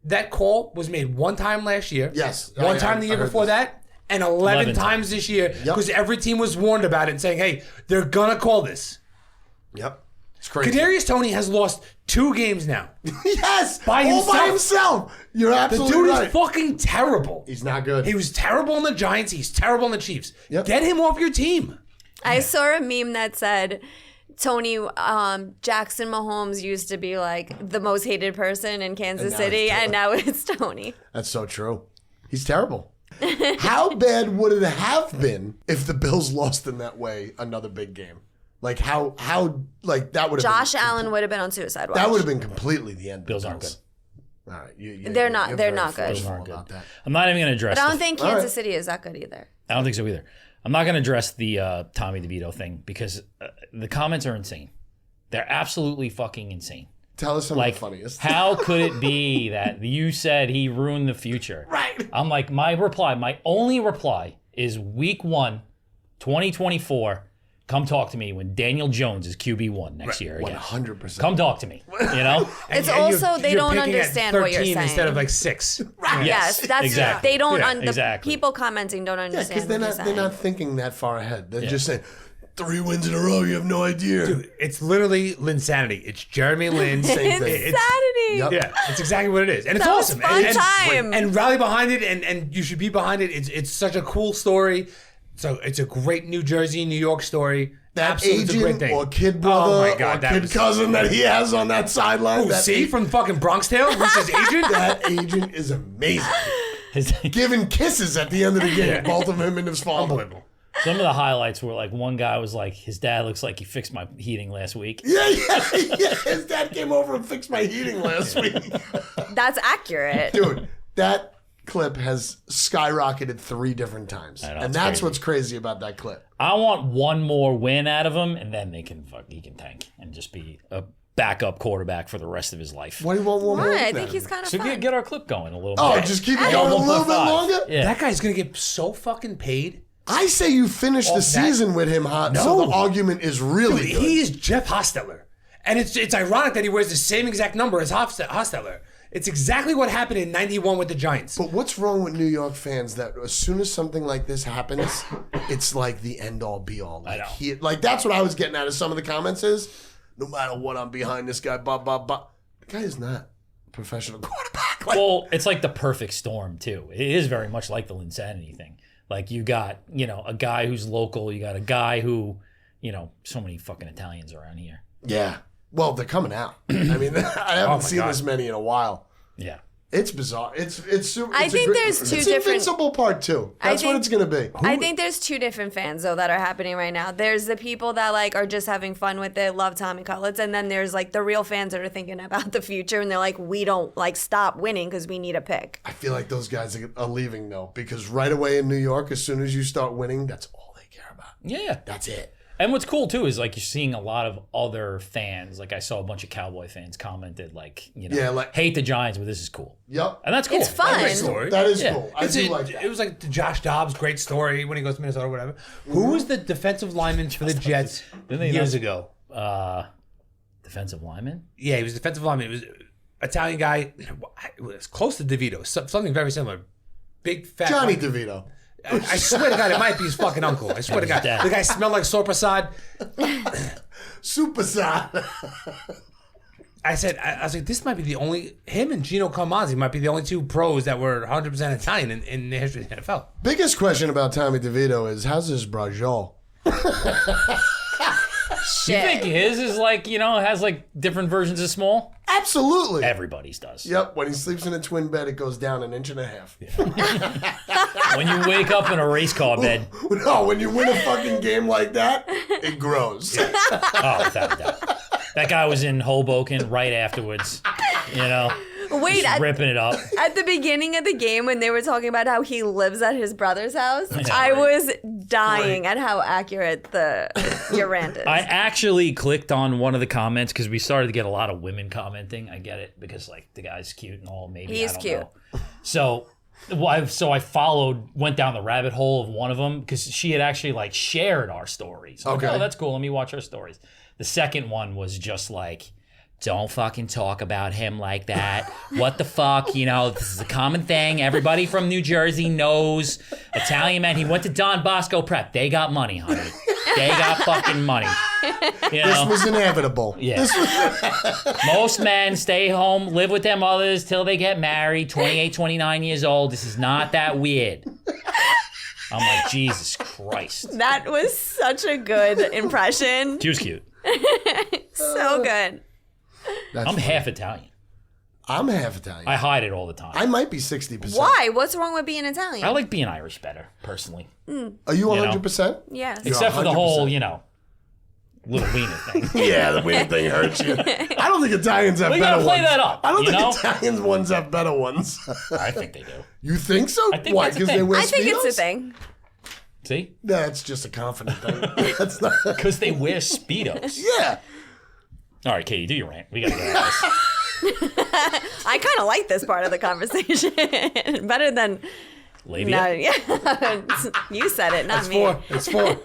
that call was made 1 time last year. Yes. One time the year I heard before this. that, and 11 times this year, because every team was warned about it and saying, "Hey, they're gonna call this." Yep. It's crazy. Kadarius Toney has lost 2 games now. Yes. By All by himself. himself. You're The absolutely dude right. is fucking terrible. He's not good. He was terrible in the Giants. He's terrible in the Chiefs. Yep. Get him off your team. I saw a meme that said Tony Jackson Mahomes used to be like the most hated person in Kansas now City, it's and now it's Tony. That's so true. He's terrible. How bad would it have been if the Bills lost in that way another big game? Like how like that would have Josh been, Allen would have been on suicide watch. That would have been completely the end. of Bills the aren't good. All right, They're not- you're they're very not good. forceful Aren't good. about that. I'm not even going to address But I don't the- think All Kansas right. City is that good either. I don't think so either. I'm not going to address the Tommy DeVito thing because the comments are insane. They're absolutely fucking insane. Tell us some Like, of the funniest. how could it be that you said he ruined the future? Right. I'm like, my only reply is week 1, 2024. Come talk to me when Daniel Jones is QB1 next year again. 100%. Come talk to me. You know? It's And also they you're don't picking at understand what you're 13 saying. instead of like 6. Yes, that's exactly. they don't. Yeah, The exactly. people commenting don't Yeah, understand. because they're what not you're they're saying. not thinking that far ahead. They're just saying 3 wins in a row. You have no idea. Dude, it's literally Linsanity. It's Jeremy Lin. Same It's thing. Saturday. Yep. Yeah, it's exactly what it is. And it's That was awesome. fun and, time. And rally behind it, and you should be behind it. It's such a cool story. So it's a great New Jersey, New York story. That Absolutely, it's a great agent thing. or kid brother oh my God, or that kid was, cousin that he has on that sideline. Who, that see, from fucking Bronx Tale, who's his agent? that agent is amazing. His- Giving kisses at the end of the game, both of him and his father. Unbelievable. Some of the highlights were like one guy was like, his dad looks like he fixed my heating last week. Yeah. His dad came over and fixed my heating last week. That's accurate. Dude, that clip has skyrocketed 3 different times. I know, And it's that's crazy. what's crazy about that clip. I want one more win out of him, and then he can tank and just be a backup quarterback for the rest of his life. Why do you want one more? Why? I than think that? he's kind of So fun. get our clip going a little Oh, bit. just keep it Yeah, going a little bit 1.5. longer? Yeah. That guy's going to get so fucking paid. I say you finish the that- season with him hot, so No. the argument is really Dude, good. he is Jeff Hostetler. And it's ironic that he wears the same exact number as Hostetler. It's exactly what happened in 91 with the Giants. But what's wrong with New York fans that as soon as something like this happens, it's like the end all be all. Like, know. like that's what I was getting at. Is some of the comments is, no matter what, I'm behind this guy. Blah blah blah. The guy is not a professional quarterback. Like, Well, it's like the perfect storm too. It is very much like the Linsanity thing. Like you got, a guy who's local. You got a guy who, so many fucking Italians around here. yeah. Well, they're coming out. I mean, I haven't seen this many in a while. Yeah. It's bizarre. It's super. I think there's two it's different- Invincible Part 2. That's what it's going to be. I think there's two different fans though that are happening right now. There's the people that like are just having fun with it, love Tommy Cutlets, and then there's like the real fans that are thinking about the future and they're like, we don't like stop winning because we need a pick. I feel like those guys are leaving though, because right away in New York, as soon as you start winning, that's all they care about. Yeah. That's it. And what's cool too is like you're seeing a lot of other fans. Like I saw a bunch of Cowboy fans commented like, hate the Giants, but this is cool. Yep. And that's cool. It's fun. Great story. That is Yeah. cool. I do like that. It was like the Josh Dobbs great story when he goes to Minnesota or whatever. Who was the defensive lineman for the Jets years ago? Defensive lineman? Yeah, he was defensive lineman. It was Italian guy. It was close to DeVito. Something very similar. Big fat Johnny guy. DeVito. I swear to God, it might be his fucking uncle. I swear to God. Dad. The guy smelled like Sorprasad. Super sad. I was like, this might be the only, him and Gino Carmazzi might be the only two pros that were 100% Italian in the history of the NFL. Biggest question about Tommy DeVito is, how's his braciola? You think his is like, has like different versions of small? Absolutely. Everybody's does. Yep. When he sleeps in a twin bed, it goes down 1.5 inches. When you wake up in a race car bed. No, when you win a fucking game like that, it grows. Oh, without a doubt. That guy was in Hoboken right afterwards, Wait, just ripping it up. at the beginning of the game when they were talking about how he lives at his brother's house, I was dying at how accurate your rant is. I actually clicked on one of the comments because we started to get a lot of women commenting. I get it because like the guy's cute and all. Maybe He is I don't cute. know. So I went down the rabbit hole of one of them because she had actually like shared our stories. Okay. Oh, that's cool. Let me watch her stories. The second one was just like, don't fucking talk about him like that. What the fuck? This is a common thing. Everybody from New Jersey knows. Italian man. He went to Don Bosco Prep. They got money, honey. They got fucking money. This was inevitable. Yeah. Most men stay home, live with their mothers till they get married, 28, 29 years old. This is not that weird. I'm like, Jesus Christ. That was such a good impression. She was cute. So good. That's I'm funny. half Italian. I'm half Italian. I hide it all the time. I might be 60%. Why? What's wrong with being Italian? I like being Irish better, personally. Are you 100%? Yes. Except for the 100%. whole, little wiener thing. Yeah, the weird thing hurts you. I don't think Italians have We better gotta play ones. that up, I don't you think know? Italian ones have better ones. I think they do. You think so? I think Why? that's a Because they thing. wear I think it's a Speedos? thing. See? That's just a confident thing. That's not. Because they wear Speedos. Yeah. All right, Katie, do your rant. We gotta get out of this. I kind of like this part of the conversation better than. Labia? No, yeah. You said it, not me. It's four.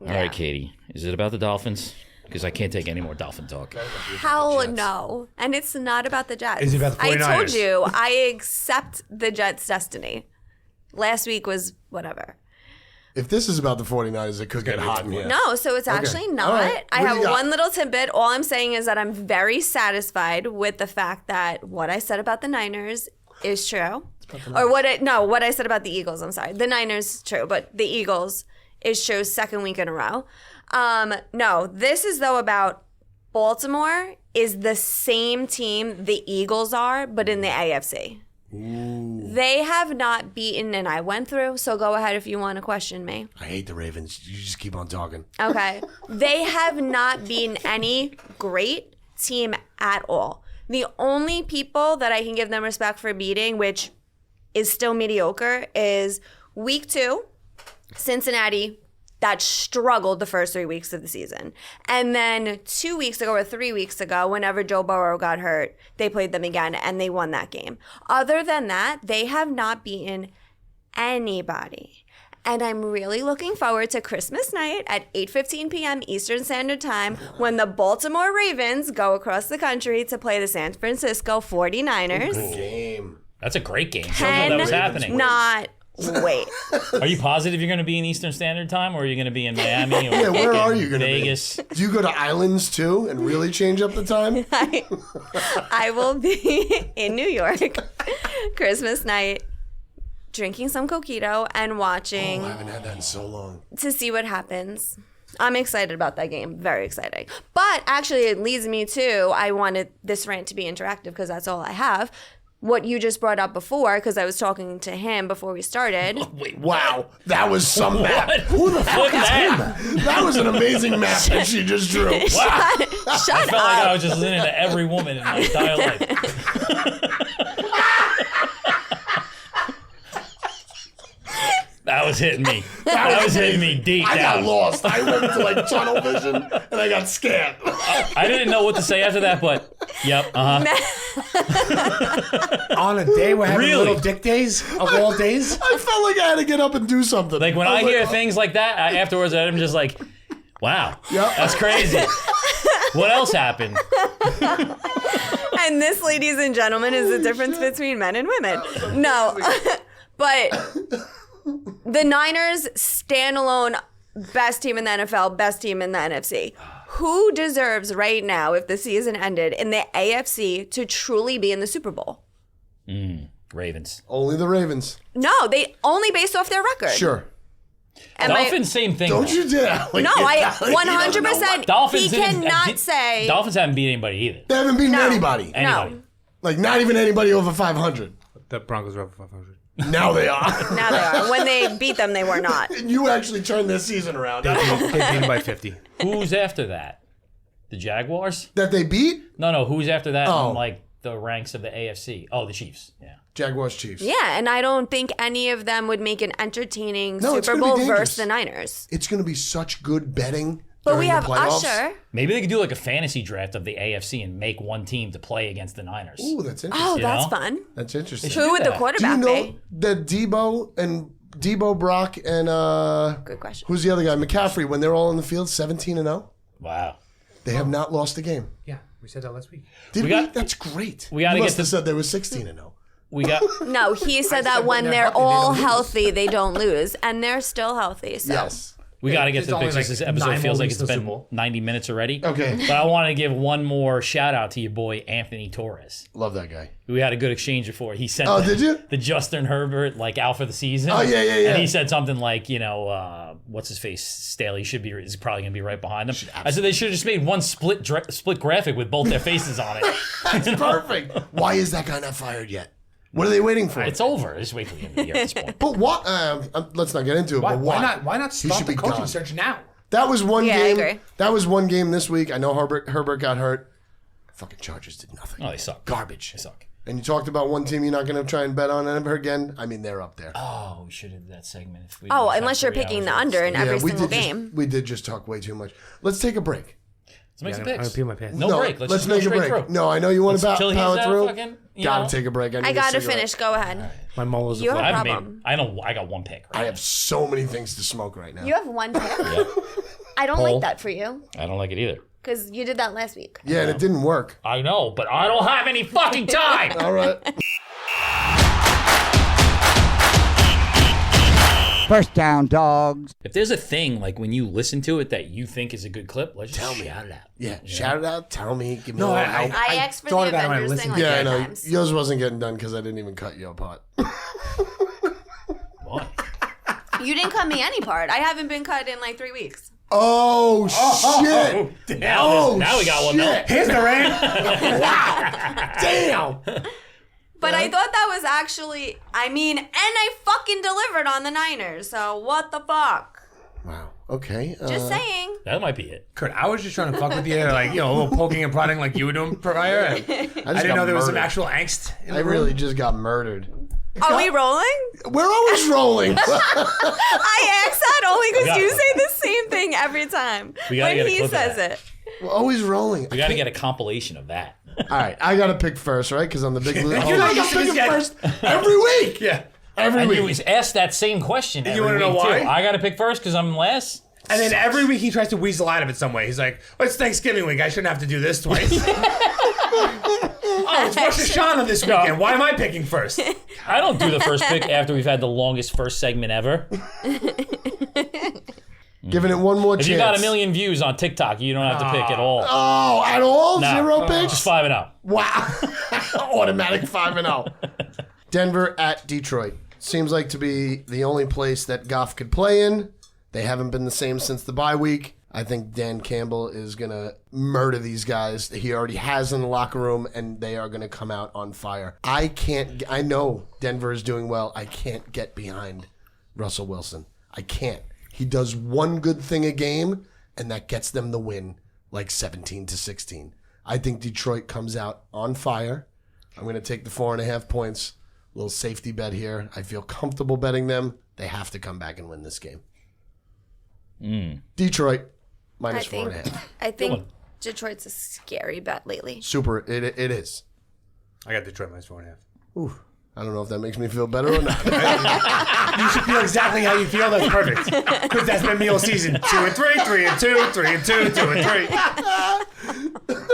All right, Katie. Is it about the Dolphins? Because I can't take any more Dolphin talk. Hell no. And it's not about the Jets. Is it about the I told 49ers? you, I accept the Jets' destiny. Last week was whatever. If this is about the 49ers, it could get hot in here. No, so it's actually not. All right. I What do have you got? one little tidbit. All I'm saying is that I'm very satisfied with the fact that what I said about the Niners is true. Or what I said about the Eagles, I'm sorry. The Niners, true, but the Eagles is true second week in a row. No, this is though about Baltimore is the same team the Eagles are, but in the AFC. Ooh. They have not beaten, and I went through, so go ahead if you want to question me. I hate the Ravens. You just keep on talking. Okay. They have not beaten any great team at all. The only people that I can give them respect for beating, which is still mediocre, is week 2, Cincinnati, that struggled the first 3 weeks of the season. And then 2 weeks ago or 3 weeks ago, whenever Joe Burrow got hurt, they played them again and they won that game. Other than that, they have not beaten anybody. And I'm really looking forward to Christmas night at 8:15 p.m. Eastern Standard Time when the Baltimore Ravens go across the country to play the San Francisco 49ers. Game. That's a great game. Didn't know that was happening. Not wait. Are you positive you're going to be in Eastern Standard Time, or are you going to be in Miami or Yeah, where are you going to be? Vegas? Do you go to islands too and really change up the time? I will be in New York Christmas night drinking some coquito and watching I haven't had that in so long. to see what happens. I'm excited about that game. Very exciting. But actually, it leads me to, I wanted this rant to be interactive because that's all I have. What you just brought up before, because I was talking to him before we started. Wait, Wow, that was some map. What? Who the fuck Look is at him? That was an amazing map that she just drew. Wow. Shut I felt like I up. was just listening to every woman in my entire life. That was hitting me. That was hitting me deep I down. got lost. I went into like tunnel vision and I got scared. I didn't know what to say after that, but yep, On a day we're having Really? little dick days of all days. I felt like I had to get up and do something. Like when I hear things like that, afterwards I'm just like, wow, Yep. that's crazy. What else happened? And this, ladies and gentlemen, is the difference between men and women. No, but the Niners standalone best team in the NFL, best team in the NFC. Who deserves right now, if the season ended, in the AFC to truly be in the Super Bowl? Ravens. Only the Ravens. No, they only based off their record. Sure. Am I- Dolphins, same thing. Don't though. you dare. No, I 100%. Dolphins He didn't- cannot say. Dolphins haven't beat anybody either. They haven't beaten No. anybody. Anybody. No. Like, not even anybody over 500. The Broncos are over 500. Now they are. Now they are. When they beat them, they were not. You actually turned their season around. They beat them by 50. Who's after that? The Jaguars? That they beat? No. Who's after that? Oh. In like the ranks of the AFC? Oh, the Chiefs. Yeah. Jaguars Chiefs. Yeah, and I don't think any of them would make an entertaining No, it's Super gonna be Bowl dangerous. versus the Niners. It's going to be such good betting. But during we the have playoffs. Usher. Maybe they could do like a fantasy draft of the AFC and make one team to play against the Niners. Ooh, that's interesting. Oh, You that's know? fun. That's interesting. Who would the that. Do you quarterback know be? that Debo, Brock, and Good question. who's the other guy? McCaffrey, when they're all in the field, 17-0, Wow. they have not lost a game. Yeah, we said that last week. Did we? got- That's great. we gotta you get must have to- said they were 16-0. We got No, he said that when they're they're healthy, they all don't lose. healthy, they don't lose, and they're still healthy. So. Yes. we got to get It's to the only picks. like This 9 episode more feels like weeks it's till Super been Bowl. 90 minutes already. Okay. But I want to give one more shout out to your boy Anthony Torres. Love that guy. We had a good exchange before. He sent Oh, did you? the Justin Herbert like out for the season. Oh, yeah. And he said something like, what's his face? Staley is probably going to be right behind them. I said they should have just made one split graphic with both their faces on it. That's perfect. Why is that guy not fired yet? What are they waiting for? It's over. Just wait till the end of the year at this point. But what? Let's not get into it. Why, but why? why not He start should the be coaching gone. search now? That was one Yeah, I game. agree. That was one game this week. I know Herbert got hurt. Fucking Chargers did nothing. Oh, they suck. Garbage. They suck. And you talked about one team you're not going to try and bet on ever again. I mean, they're up there. Oh, we should have did that segment. If we Oh, didn't have unless you're 3 picking the hours of under in stuff. every we single did game. we did just talk way too much. Let's take a break. Let's make some I'm gonna picks. pee my pants. No break. Let's just go make a straight break. through. No, I know you want to Till he's power out through. fucking, Gotta take a break. I need a got to cigarette. finish. Go ahead. My molars You are have I flat. haven't problem. made. I don't. I got one pick. Right I have so many things to smoke right now. You have one pick. I don't Poll. like that for you I don't like it either. because you did that last week. Yeah, and it didn't work. I know, but I don't have any fucking time. All right. First down, dogs. If there's a thing like when you listen to it that you think is a good clip, let's just shout it out. Yeah, shout it out. Tell me. Give me No, a I- little help. I asked for thought the about it when I Avengers thing listened. like Yeah, I 8 know. times. Yours wasn't getting done because I didn't even cut your part. Why? You didn't cut me any part. I haven't been cut in like 3 weeks. Oh, shit. Now we got one. Now. shit. Here's the ring. Damn. But I thought that was actually, and I fucking delivered on the Niners. So what the fuck? Wow. Okay. Just saying. That might be it. Kurt, I was just trying to fuck with you, like, a little poking and prodding like you were doing prior. I didn't know there was some actual angst in I the room. really just got murdered. Are we rolling? We're always rolling. I asked that only got because you it. say the same thing every time. We gotta when get a he clip of says that. it. We're always rolling. We got to get a compilation of that. All right, I got to pick first, right? Because I'm the big loser. You're not I'm used to picking this yet. first every week. Yeah. Every And week. you always ask that same question. You every wanna know week, why? too. I got to pick first because I'm last. And then every week he tries to weasel out of it some way. He's like, well, it's Thanksgiving week. I shouldn't have to do this twice. Oh, it's Rosh Hashanah this weekend. Why am I picking first? I don't do the first pick after we've had the longest first segment ever. Giving it one more If chance. you got 1 million views on TikTok, you don't have to pick at all. Oh, at all? No. 0 picks? Just 5-0. Wow. Automatic 5-0. Denver at Detroit. Seems like to be the only place that Goff could play in. They haven't been the same since the bye week. I think Dan Campbell is going to murder these guys. He already has in the locker room, and they are going to come out on fire. I know Denver is doing well. I can't get behind Russell Wilson. I can't. He does one good thing a game, and that gets them the win, like 17-16. I think Detroit comes out on fire. I'm going to take the 4.5 points. Little safety bet here. I feel comfortable betting them. They have to come back and win this game. Detroit, minus 4.5. I think Detroit's a scary bet lately. Super, it is. I got Detroit minus 4.5. Ooh, I don't know if that makes me feel better or not. You should feel exactly how you feel. That's perfect. Because that's been me all season. 2-3, 3-2, 3-2, 2-3.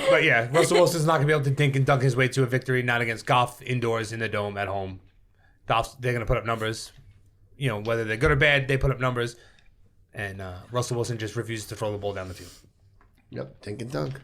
But yeah, Russell Wilson's not going to be able to dink and dunk his way to a victory. Not against Goff indoors in the dome at home. They're going to put up numbers. You know, whether they're good or bad, they put up numbers. And Russell Wilson just refuses to throw the ball down the field. Yep, dink and dunk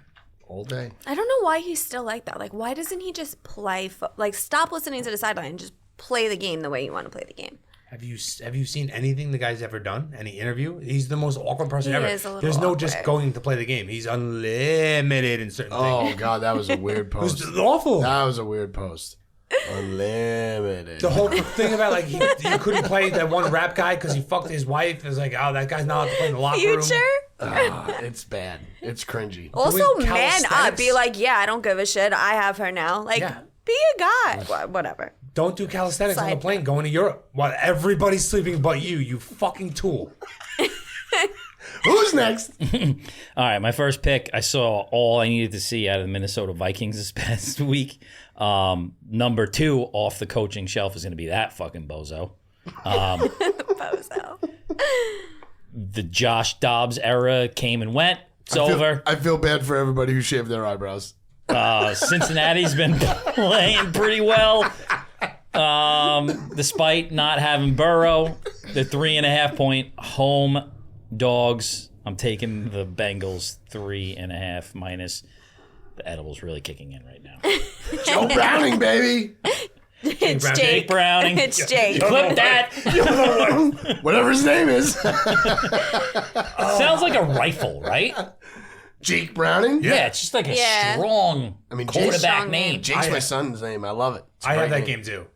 all day. I don't know why he's still like that. Like, why doesn't he just play? Stop listening to the sideline and just play the game the way you want to play the game. Have you seen anything the guy's ever done? Any interview? He's the most awkward person He ever. is a little There's no awkward. just going to play the game. He's unlimited in certain things. Oh, God, that was a weird post. It's awful. That was a weird post. Unlimited. The whole thing about like he couldn't play that one rap guy because he fucked his wife. It's like, oh, that guy's not allowed to play in the locker room. Future? It's bad. It's cringy. Also, Doing man up. calisthenics. Be like, yeah, I don't give a shit. I have her now. Like, Yeah. be a guy. Whatever. Don't do calisthenics on the Side plane going to Europe while everybody's sleeping but you fucking tool. Who's next? All right, my first pick, I saw all I needed to see out of the Minnesota Vikings this past week. Number 2 off the coaching shelf is going to be that fucking bozo. Bozo. The Josh Dobbs era came and went. It's over. I feel bad for everybody who shaved their eyebrows. Cincinnati's been playing pretty well. Despite not having Burrow, the 3.5 point home dogs. I'm taking the Bengals 3.5 minus. The edible's really kicking in right now. Joe Browning, baby. It's Brown. Jake. Jake Browning. It's Jake. Clip that. Whatever his name is. Sounds like a rifle, right? Jake Browning? Yeah, it's just like a Yeah. strong quarterback Strong name. name. Jake's my son's name. I love it. It's a I have great that name. game too.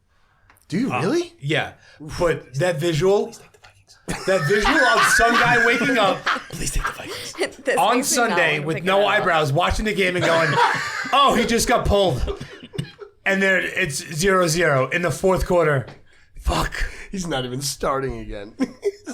Do you really? Yeah, but that visual of some guy waking up Please take the Vikings. This on makes me not Sunday wanna with pick no it up. eyebrows, watching the game and going, "Oh, he just got pulled," and then it's 0-0 in the fourth quarter. Fuck. He's not even starting again.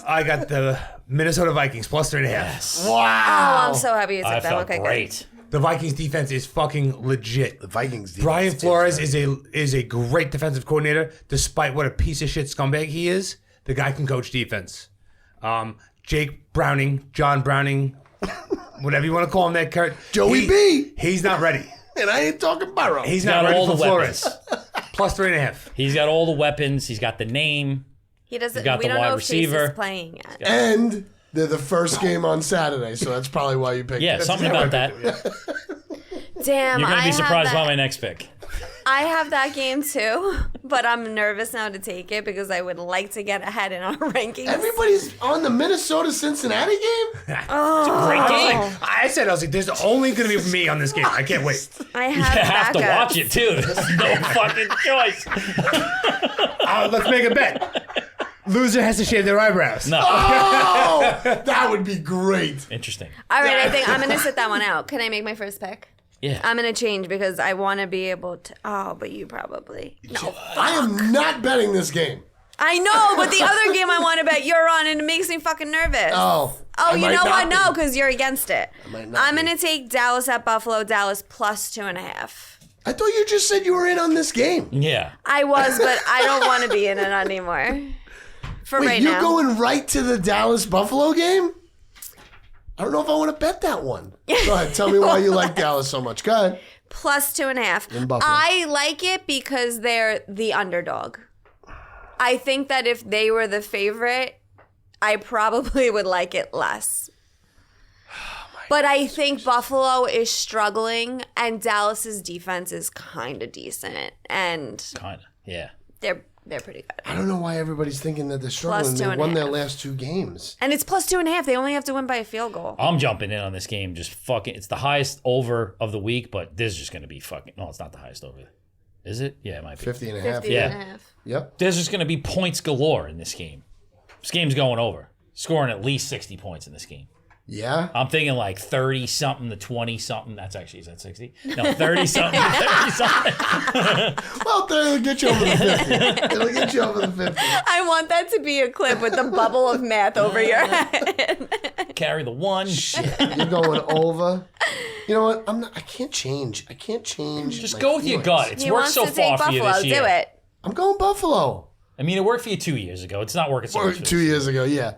I got the Minnesota Vikings plus 3.5. Oh, I'm so happy you took I that. felt Okay, good. great. The Vikings defense is fucking legit. The Vikings defense Brian Flores is is a great defensive coordinator, despite what a piece of shit scumbag he is. The guy can coach defense. Jake Browning, John Browning, whatever you want to call him, that Kurt. Joey B. He's not ready. And I ain't talking Burrow. He's got not ready all for the Flores. Plus 3.5. He's got all the weapons. He's got the name. He doesn't. You got We the don't wide know if Chase receiver. is playing yet. And they're the first game on Saturday, so that's probably why you picked Yeah, it. something about that. Damn, You're going to I be have surprised that, by my next pick. I have that game too, but I'm nervous now to take it because I would like to get ahead in our rankings. Everybody's on the Minnesota-Cincinnati game? Great Oh. game. I was like, there's only going to be me on this game. I can't wait. I You have have to backups. watch it, too. There's no fucking choice. Let's make a bet. Loser has to shave their eyebrows. No. Oh, that would be great. Interesting. All right, I think I'm going to sit that one out. Can I make my first pick? Yeah. I'm going to change because I want to be able to. Oh, but you probably. No. I am not betting this game. I know, but the other game I want to bet you're on, and it makes me fucking nervous. Oh, Oh, I you might know not what? be. No, because you're against it. might not I'm be. going to take Dallas at Buffalo, Dallas plus 2.5. I thought you just said you were in on this game. Yeah. I was, but I don't want to be in it anymore. For Wait, right you're now. going right to the Dallas-Buffalo game? I don't know if I want to bet that one. Go ahead. Tell me why you like Dallas so much. Go ahead. Plus 2.5. In Buffalo. I like it because they're the underdog. I think that if they were the favorite, I probably would like it less. But I think Buffalo is struggling, and Dallas's defense is kind of decent, and Kind of, yeah. they're pretty good. I don't know why everybody's thinking that they're struggling. Plus They won their 2.5. last 2 games. And it's plus 2.5. They only have to win by a field goal. I'm jumping in on this game. Just fucking. It's the highest over of the week, but this is just going to be fucking. No, it's not the highest over. Is it? Yeah, it might be. 50 and a half. 50 Yeah. and a half. Yep. There's just going to be points galore in this game. This game's going over. Scoring at least 60 points in this game. Yeah. I'm thinking like 30 something to 20 something. That's actually, is that 60? No, 30 something to 30 something. Well, it'll get you over the 50. It'll get you over the 50. I want that to be a clip with the bubble of math over your head. Carry the one. You're going over. You know what? I can't change. Just my go with your feelings. gut. It's He worked wants so to take far for you Buffalo. this year. Do it. I'm going Buffalo. I mean, it worked for you 2 years ago. It's not working so Or much. for 2 this years ago, yeah.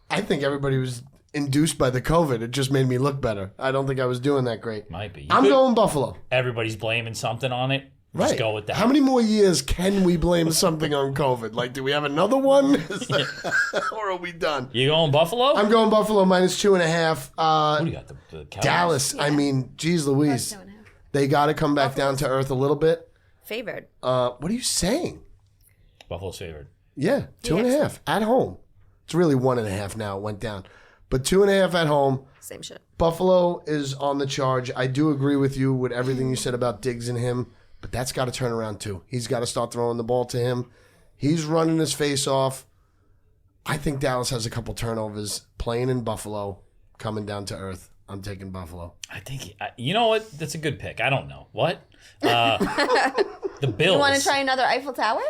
I think everybody was induced by the COVID. It just made me look better. I don't think I was doing that great. Might be. I'm going Buffalo. Everybody's blaming something on it. Just Right. go with that. How many more years can we blame something on COVID? Like, do we have another one? Or are we done? You going Buffalo? I'm going Buffalo minus 2.5. Who do you got? The Cowboys? Dallas. I mean, geez Louise. 2.5. They got to come back down to earth a little bit. Favored. What are you saying? Buffalo's favored. Yeah, 2.5 at home. It's really 1.5 now. It went down. But 2.5 at home. Same shit. Buffalo is on the charge. I do agree with you with everything you said about Diggs and him, but that's got to turn around too. He's got to start throwing the ball to him. He's running his face off. I think Dallas has a couple turnovers playing in Buffalo, coming down to earth. I'm taking Buffalo. I think, you know what? That's a good pick. I don't know. What? The Bills. You want to try another Eiffel Tower?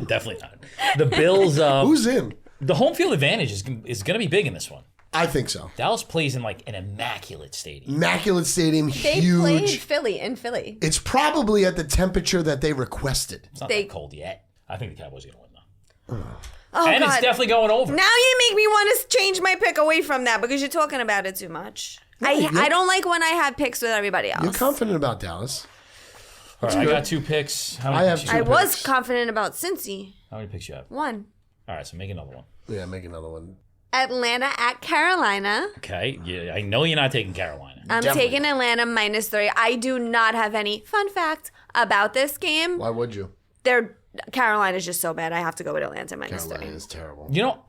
Definitely not. The Bills. Who's in? The home field advantage is going to be big in this one. I think so. Dallas plays in like an immaculate stadium. Immaculate stadium, They played huge. Philly in Philly. It's probably at the temperature that they requested. It's not They- that cold yet. I think the Cowboys are going to win though. Oh, And God. it's definitely going over. Now you make me want to change my pick away from that because you're talking about it too much. I don't like when I have picks with everybody else. You're confident about Dallas. All right, I got 2 picks. How many I have picks two. you I have? was confident about Cincy. How many picks you have? 1. All right, so make another one. Yeah, make another one. Atlanta at Carolina. Okay, yeah, I know you're not taking Carolina. I'm Definitely. taking Atlanta minus 3. I do not have any fun fact about this game. Why would you? Carolina's just so bad. I have to go with Atlanta minus 3. Carolina is terrible. You know,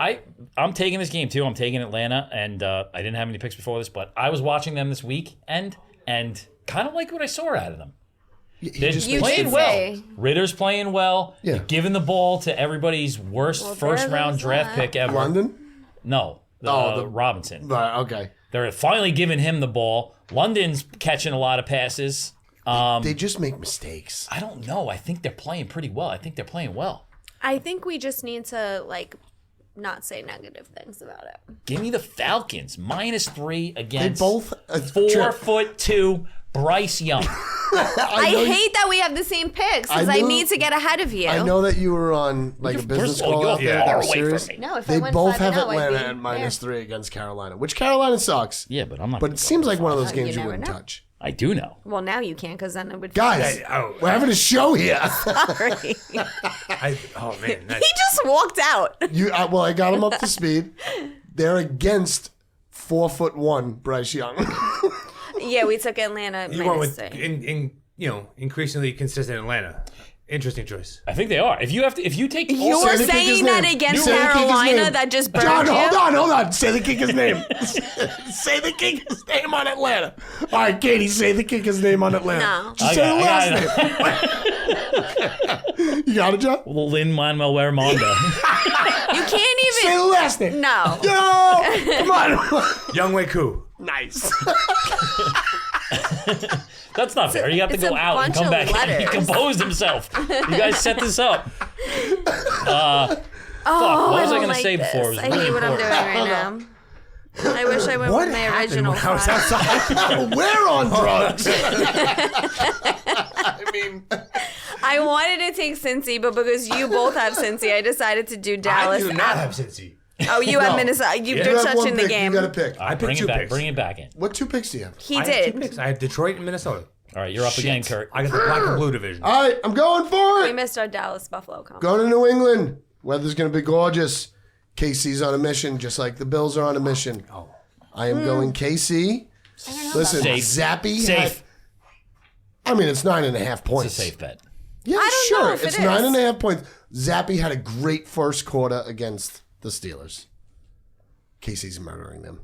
I'm taking this game too. I'm taking Atlanta, and I didn't have any picks before this, but I was watching them this week and kind of like what I saw out of them. They're just You playing should well. say. Ritter's playing well. Yeah. They're giving the ball to everybody's worst Well, first there round goes draft that. pick ever. London? No, the- Robinson. Right, okay. They're finally giving him the ball. London's catching a lot of passes. They just make mistakes. I don't know. I think they're playing pretty well. I think they're playing well. I think we just need to, not say negative things about it. Give me the Falcons minus 3 They against both... 4'2" Bryce Young. I hate that we have the same picks because I knew- need to get ahead of you. I know that you were on a business First of all, call you're out there. far that was away serious. from me. No, if I They went both 5-0, have I'd Atlanta be at minus there. 3 against Carolina, which Carolina sucks. Yeah, but I'm not. But gonna it go seems with like one of those You games you never wouldn't know. touch. I do know. Well, now you can because then it would. Guys, we're having a show here. Sorry. he Oh man, just walked out. I got him up to speed. They're against 4'1" Bryce Young. Yeah, we took Atlanta you went minus with 3. increasingly consistent Atlanta. Interesting choice. I think they are. If you take You're Say the kicker's saying that name. against Say the kicker's Carolina name. that just burned John, you? hold on. Say the kicker's name. Say the kicker's name on Atlanta. All right, Katie, say the kicker's name on Atlanta. No. Just say the last name. You got it, John? Lin Manuel Miranda. You can't Say even. the last name. No. Yo, come on. Young Wei Koo. Nice. That's not fair. You have to It's go a out and bunch come of back. He letters. composed himself. You guys set this up. Oh, what was I don't gonna like say this. before? It was I really hate what I'm doing right now. I wish I went What with my happened original when I was five. outside? We're on drugs. I mean, I wanted to take Cincy, but because you both have Cincy, I decided to do I Dallas. do not have Cincy. Oh, you have Minnesota. You're You have one touching the pick. game. You got to pick. All right, picked bring two it back. picks. Bring it back in. What 2 picks do you have? He I have 2 did. picks. I have Detroit and Minnesota. All right, you're up again, Kurt. I got the black and blue division. All right, I'm going for We it. missed our Dallas Buffalo comp. Going to New England. Weather's going to be gorgeous. KC's on a mission, just like the Bills are on a mission. Oh. I am going KC. Listen, Safe. Zappy Safe. I mean, it's 9.5 points. It's a safe bet. Yeah, I don't sure. know if It's it is. 9.5 points. Zappy had a great first quarter against the Steelers. KC's murdering them.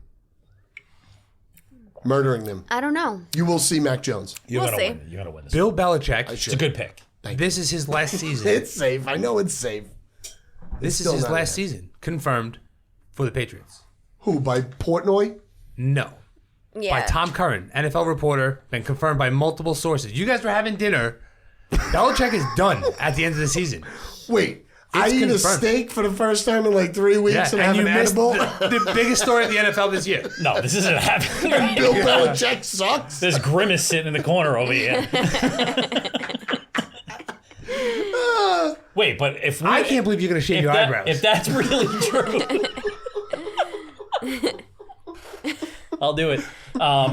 Murdering them. I don't know. You will see Mac Jones. You We'll gotta see. win. You gotta win this. Bill Belichick. It's a good pick. This is his last season. It's safe. I know it's safe. This is still his not last yet. season. Confirmed for the Patriots. Who, by Portnoy? No. Yeah. By Tom Curran, NFL reporter, been confirmed by multiple sources. You guys were having dinner. Belichick is done at the end of the season. Wait, I eat a confirmed. steak for the first time in like 3 weeks and have you an missed edible? the biggest story of the NFL this year. No, this isn't happening. Bill Belichick sucks? There's Grimace sitting in the corner over here. Wait, but if we, I can't believe you're going to shave your eyebrows. if that's really true, I'll do it.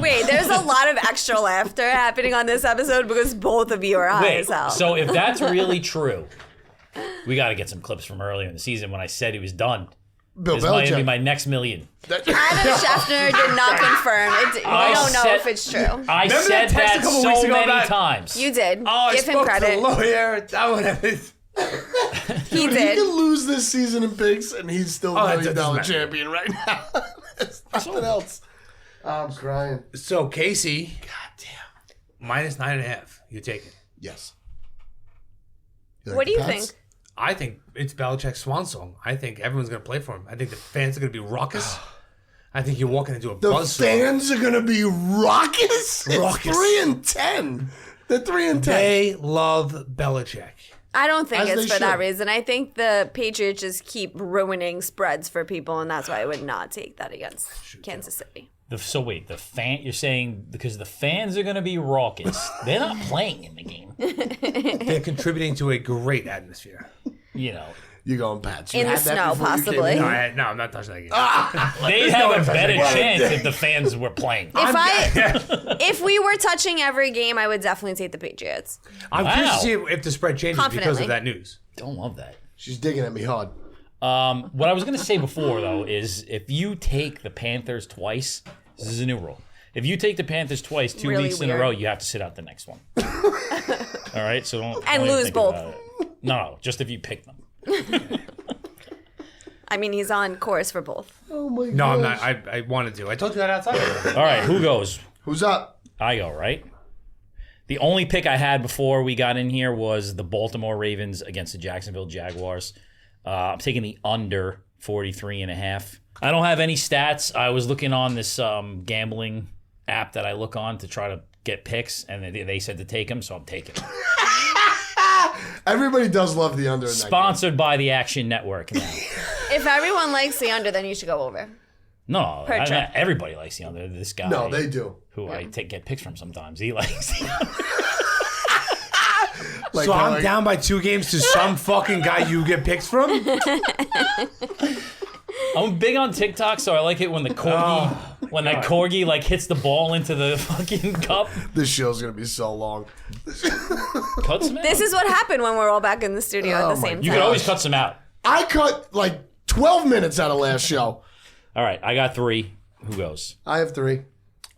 Wait, there's a lot of extra laughter happening on this episode because both of you are high Wait, as hell. so if that's really true, we got to get some clips from earlier in the season when I said he was done. Bill This might be Belichick. my next million. Adam Scheffner did not confirm. We don't know if it's true. I Remember said that text that a couple weeks so ago many about- times. You did. Oh, I Give him spoke to credit. the lawyer. I would have it. He He did. can lose this season in picks, and he's still Oh, $1 that million doesn't matter. champion right now. There's nothing else. I'm crying. So, Casey. God damn. -9.5. You take it. Yes. What do you think? I think it's Belichick's swan song. I think everyone's going to play for him. I think the fans are going to be raucous. I think you're walking into a The buzzsaw. fans are going to be raucous? It's Raucous. 3-10. They're 3-10. They love Belichick. I don't think As it's they for that should. reason. I think the Patriots just keep ruining spreads for people, and that's why I would not take that against Kansas City. So wait, you're saying because the fans are going to be raucous. They're not playing in the game. They're contributing to a great atmosphere. You know, You're going Pats. You In the had that snow, before you came possibly. in. No, I'm not touching that game. they'd have a better Well, chance if the fans were playing. If we were touching every game, I would definitely take the Patriots. I'm curious Wow. to see if the spread changes because Confidently. of that news. Don't love that. She's digging at me hard. What I was going to say before, though, is if you take the Panthers twice, this is a new rule. If you take the Panthers twice, 2 Really weeks in a weird. row, you have to sit out the next one. All right? So don't And even lose think both. about it. No, just if you pick them. I mean, he's on course for both. Oh my No, I'm not. I wanted to. I told you that outside. All right, who goes? Who's up? I go, right? The only pick I had before we got in here was the Baltimore Ravens against the Jacksonville Jaguars. I'm taking the under 43.5. I don't have any stats. I was looking on this gambling app that I look on to try to get picks, and they said to take them, so I'm taking them. Everybody does love the under in that game. Sponsored by the Action Network now. If everyone likes the under, then you should go over. No, Per trip. everybody likes the under. This guy, No, they do. who I get picks from sometimes, he likes the under. Like, So how, I'm like, down by 2 games to some fucking guy you get picks from? I'm big on TikTok, so I like it when the corgi, that corgi like hits the ball into the fucking cup. This show's going to be so long. Cut some out. This is what happened when we're all back in the studio at the same You time. can always cut some out. I cut like 12 minutes out of last show. All right, I got 3. Who goes? I have 3.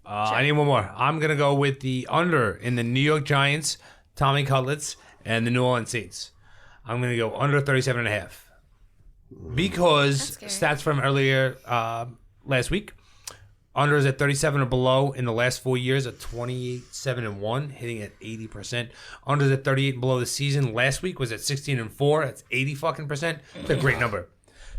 I need one more. I'm going to go with the under in the New York Giants, Tommy Cutlets, and the New Orleans Saints. I'm going to go under 37.5. Because stats from earlier last week, under is at 37 or below in the last 4 years at 28-7-1, hitting at 80%. Under is at 38 and below the season. Last week was at 16-4. That's 80%. It's a great number.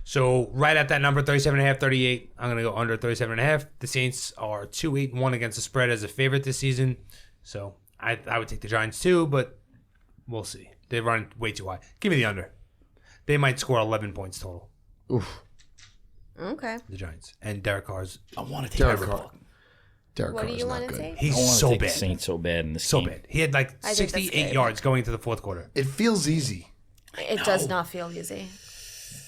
So right at that number, 37.5, 38. I'm going to go under 37.5. The Saints are 2-8-1 against the spread as a favorite this season. So I would take the Giants too, but we'll see. They run way too high. Give me the under. They might score 11 points total, Okay. the Giants. And Derek Carr's I want to take Derek every Carr. ball. Derek What do Carr's you not want to good. take? he's I want to so take bad. the Saints so bad in this So game. bad. He had like I think that's 68 good. yards going into the fourth quarter. It feels easy. It does not feel easy.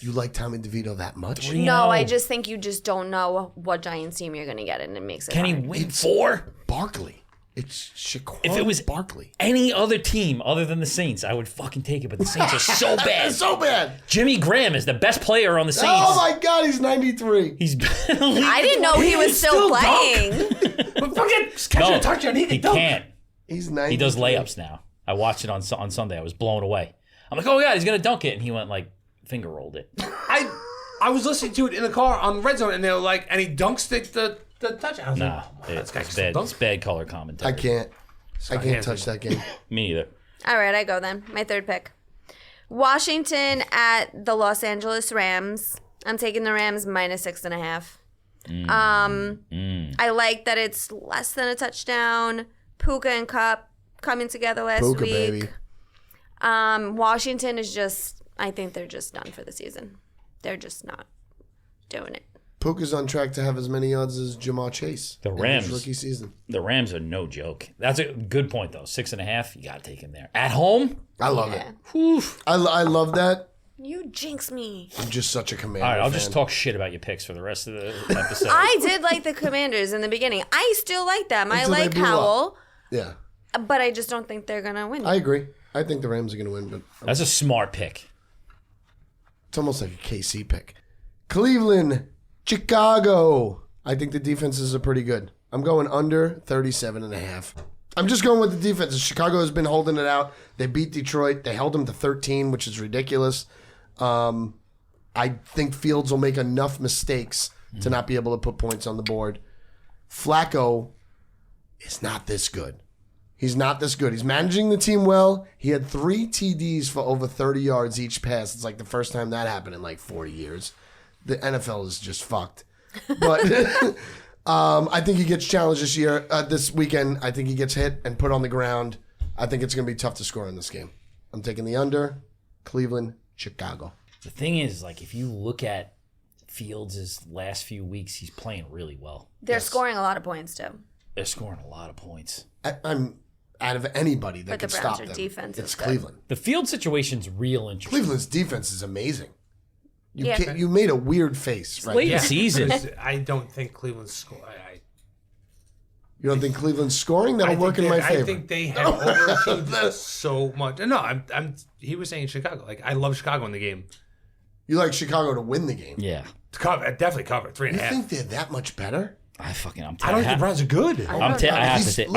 You like Tommy DeVito that much? No, I just think you just don't know what Giants team you're going to get, and it makes it Can he hard. win 4? Barkley. It's Shaquan If it was Barkley. any other team other than the Saints, I would fucking take it. But the Saints are so bad. It's so bad. Jimmy Graham is the best player on the Saints. Oh my God, he's 93. He's been I didn't know he was still playing. But fucking catch a touchdown. He can dunk. can't. He's 93. He does layups now. I watched it on Sunday. I was blown away. I'm like, oh God, he's gonna dunk it, and he went like finger rolled it. I was listening to it in the car on the red zone, and they were like, and he dunks the touchdown. I was Nah, like, this guy it's can bad. still It's dunk. bad color commentary. I can't Hands touch that game. Me either. All right, I go then. My third pick. Washington at the Los Angeles Rams. I'm taking the Rams minus 6.5. I like that it's less than a touchdown. Puka and Cup coming together last Puka, week. baby. Washington is just, I think they're just done for the season. They're just not doing it. Puka's on track to have as many yards as Jamar Chase. The in his Rams. rookie season. The Rams are no joke. That's a good point though. 6.5. You gotta take him there at home. I love Yeah. it. Whew. I love that. You jinx me. I'm just such a commander. All right, I'll fan. just talk shit about your picks for the rest of the episode. I did like the Commanders in the beginning. I still like them. I Until they like blew up. Howell, Yeah, but I just don't think they're going to win. I agree. I think the Rams are going to win, but That's a smart pick. it's almost like a KC pick. Cleveland, Chicago. I think the defenses are pretty good. I'm going under 37.5. I'm just going with the defenses. Chicago has been holding it out. They beat Detroit. They held them to 13, which is ridiculous. I think Fields will make enough mistakes to not be able to put points on the board. Flacco is not this good. He's not this good. He's managing the team well. He had 3 TDs for over 30 yards each pass. It's like the first time that happened in like 40 years. The NFL is just fucked. But I think he gets challenged this weekend. I think he gets hit and put on the ground. I think it's going to be tough to score in this game. I'm taking the under. Cleveland, Chicago. The thing is, like, if you look at Fields' last few weeks, he's playing really well. They're scoring a lot of points, too. They're scoring a lot of points. I'm out of anybody that But the can Browns stop are them. defense It's is good. Cleveland. The Field situation's real interesting. Cleveland's defense is amazing. Yeah. You made a weird face right late now. in the season. because I don't think Cleveland's score. You don't think Cleveland's scoring? That'll work in my favor. I think they have overachieved so much. No, I'm. He was saying Chicago. Like I love Chicago in the game. You like Chicago to win the game. Yeah. Definitely cover You 3.5. think they're that much better? I'm I don't think I the Browns are good. have to Look I'm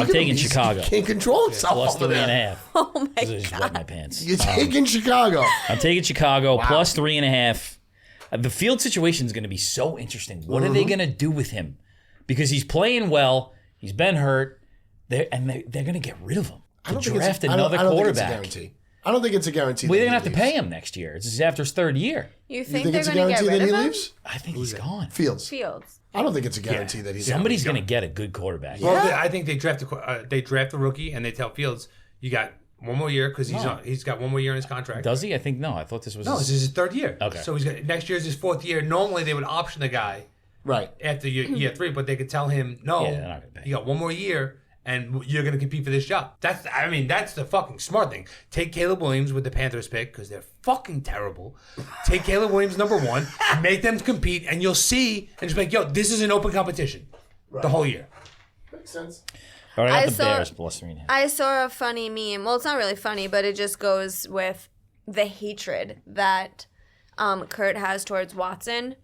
at taking him. Chicago. He can't control himself. Plus over there. 3.5. Oh, my I just wet God. my pants. You're taking Chicago. I'm taking Chicago plus 3.5. The Field situation is going to be so interesting. What are they going to do with him? Because he's playing well. He's been hurt. They're going to get rid of him to draft another I don't quarterback. think it's a guarantee. I don't think it's a guarantee. Well, that they're going he to have to leaves. pay him next year. It's after his third year. You You think think they're it's a going to get guarantee rid that he of him? leaves? I think he's gone. Fields. Fields. I don't think it's a guarantee that he's Somebody's gone. going to get a good quarterback. Well, I think they draft the rookie and they tell Fields, you got one more year because he's got one more year in his contract. Does he? I think no. I thought this was No, this is his third year. Okay. So he's got next year's his 4th year. Normally they would option the guy Right. after year 3, but they could tell him no. Yeah, they're not gonna pay. You got one more year. And you're going to compete for this job. That's the fucking smart thing. Take Caleb Williams with the Panthers pick because they're fucking terrible. Take Caleb Williams number 1, make them compete, and you'll see, and just be like, yo, this is an open competition the whole year. Makes sense. All right, I I got the saw- Bears plus 3.5. I saw a funny meme. Well, it's not really funny, but it just goes with the hatred that Kurt has towards Watson.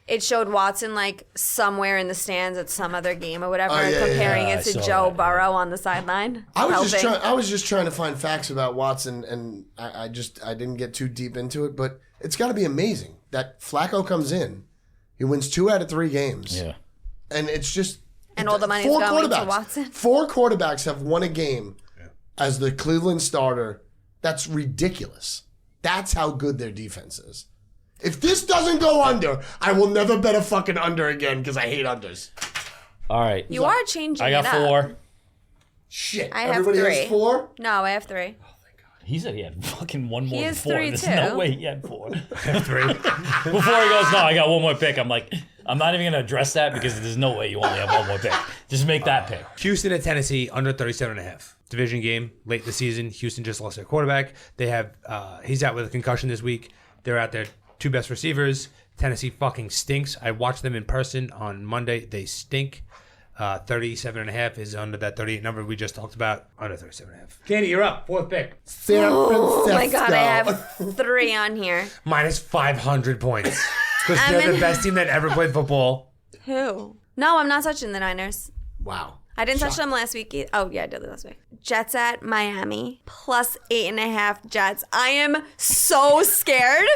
It showed Watson like somewhere in the stands at some other game or whatever, Oh, yeah, comparing yeah, it to I saw Joe that. Burrow on the sideline. I helping. was just trying to find facts about Watson, and I didn't get too deep into it, but it's got to be amazing that Flacco comes in, he wins 2 out of 3 games, Yeah. and it's just And all the money's 4 going to quarterbacks. Watson. 4 quarterbacks have won a game as the Cleveland starter. That's ridiculous. That's how good their defense is. If this doesn't go under, I will never bet a fucking under again because I hate unders. All right. You are changing I got it up. 4. Shit. I have Everybody 3. has 4? No, I have 3. He said he had fucking one more He than has 4. 3 There's too. no way he had 4. 3. Before he goes, no, I got one more pick. I'm like, I'm not even going to address that because there's no way you only have one more pick. Just make that pick. Houston at Tennessee under 37.5. Division game late in the season. Houston just lost their quarterback. They have he's out with a concussion this week. They're out there two best receivers. Tennessee fucking stinks. I watched them in person on Monday. They stink. 37.5 is under that 38 number we just talked about. Under 37.5. Katie, you're up. Fourth pick. San Oh my God, I Francisco. have 3 on here. Minus 500 points. Because I'm they're the in- best team that ever played football. Who? No, I'm not touching the Niners. Wow. I didn't touch them last week. Oh, yeah, I did last week. Jets at Miami, plus 8.5 Jets. I am so scared,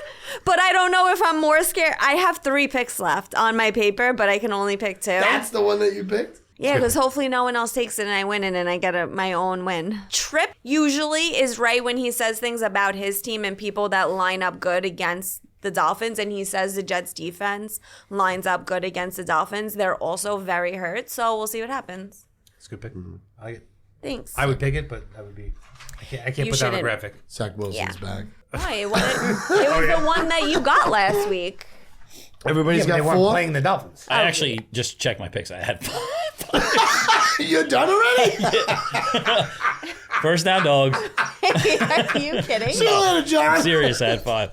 but I don't know if I'm more scared. I have 3 picks left on my paper, but I can only pick 2. That's the one that you picked? Yeah, because hopefully no one else takes it and I win it and I get my own win. Tripp usually is right when he says things about his team and people that line up good against the Dolphins, and he says the Jets defense lines up good against the Dolphins. They're also very hurt, so we'll see what happens. It's a good pick. I like it. Thanks. I would pick it, but that would be... I can't You put that on a shouldn't. graphic. Zach Wilson's Yeah. back. Why? It was the one that you got last week. Everybody's Yeah, but they got weren't 4? You Dolphins. I actually just checked my picks. I had 5. You're done already? First down, dogs. Are you kidding? See you later, John. Serious, I had 5.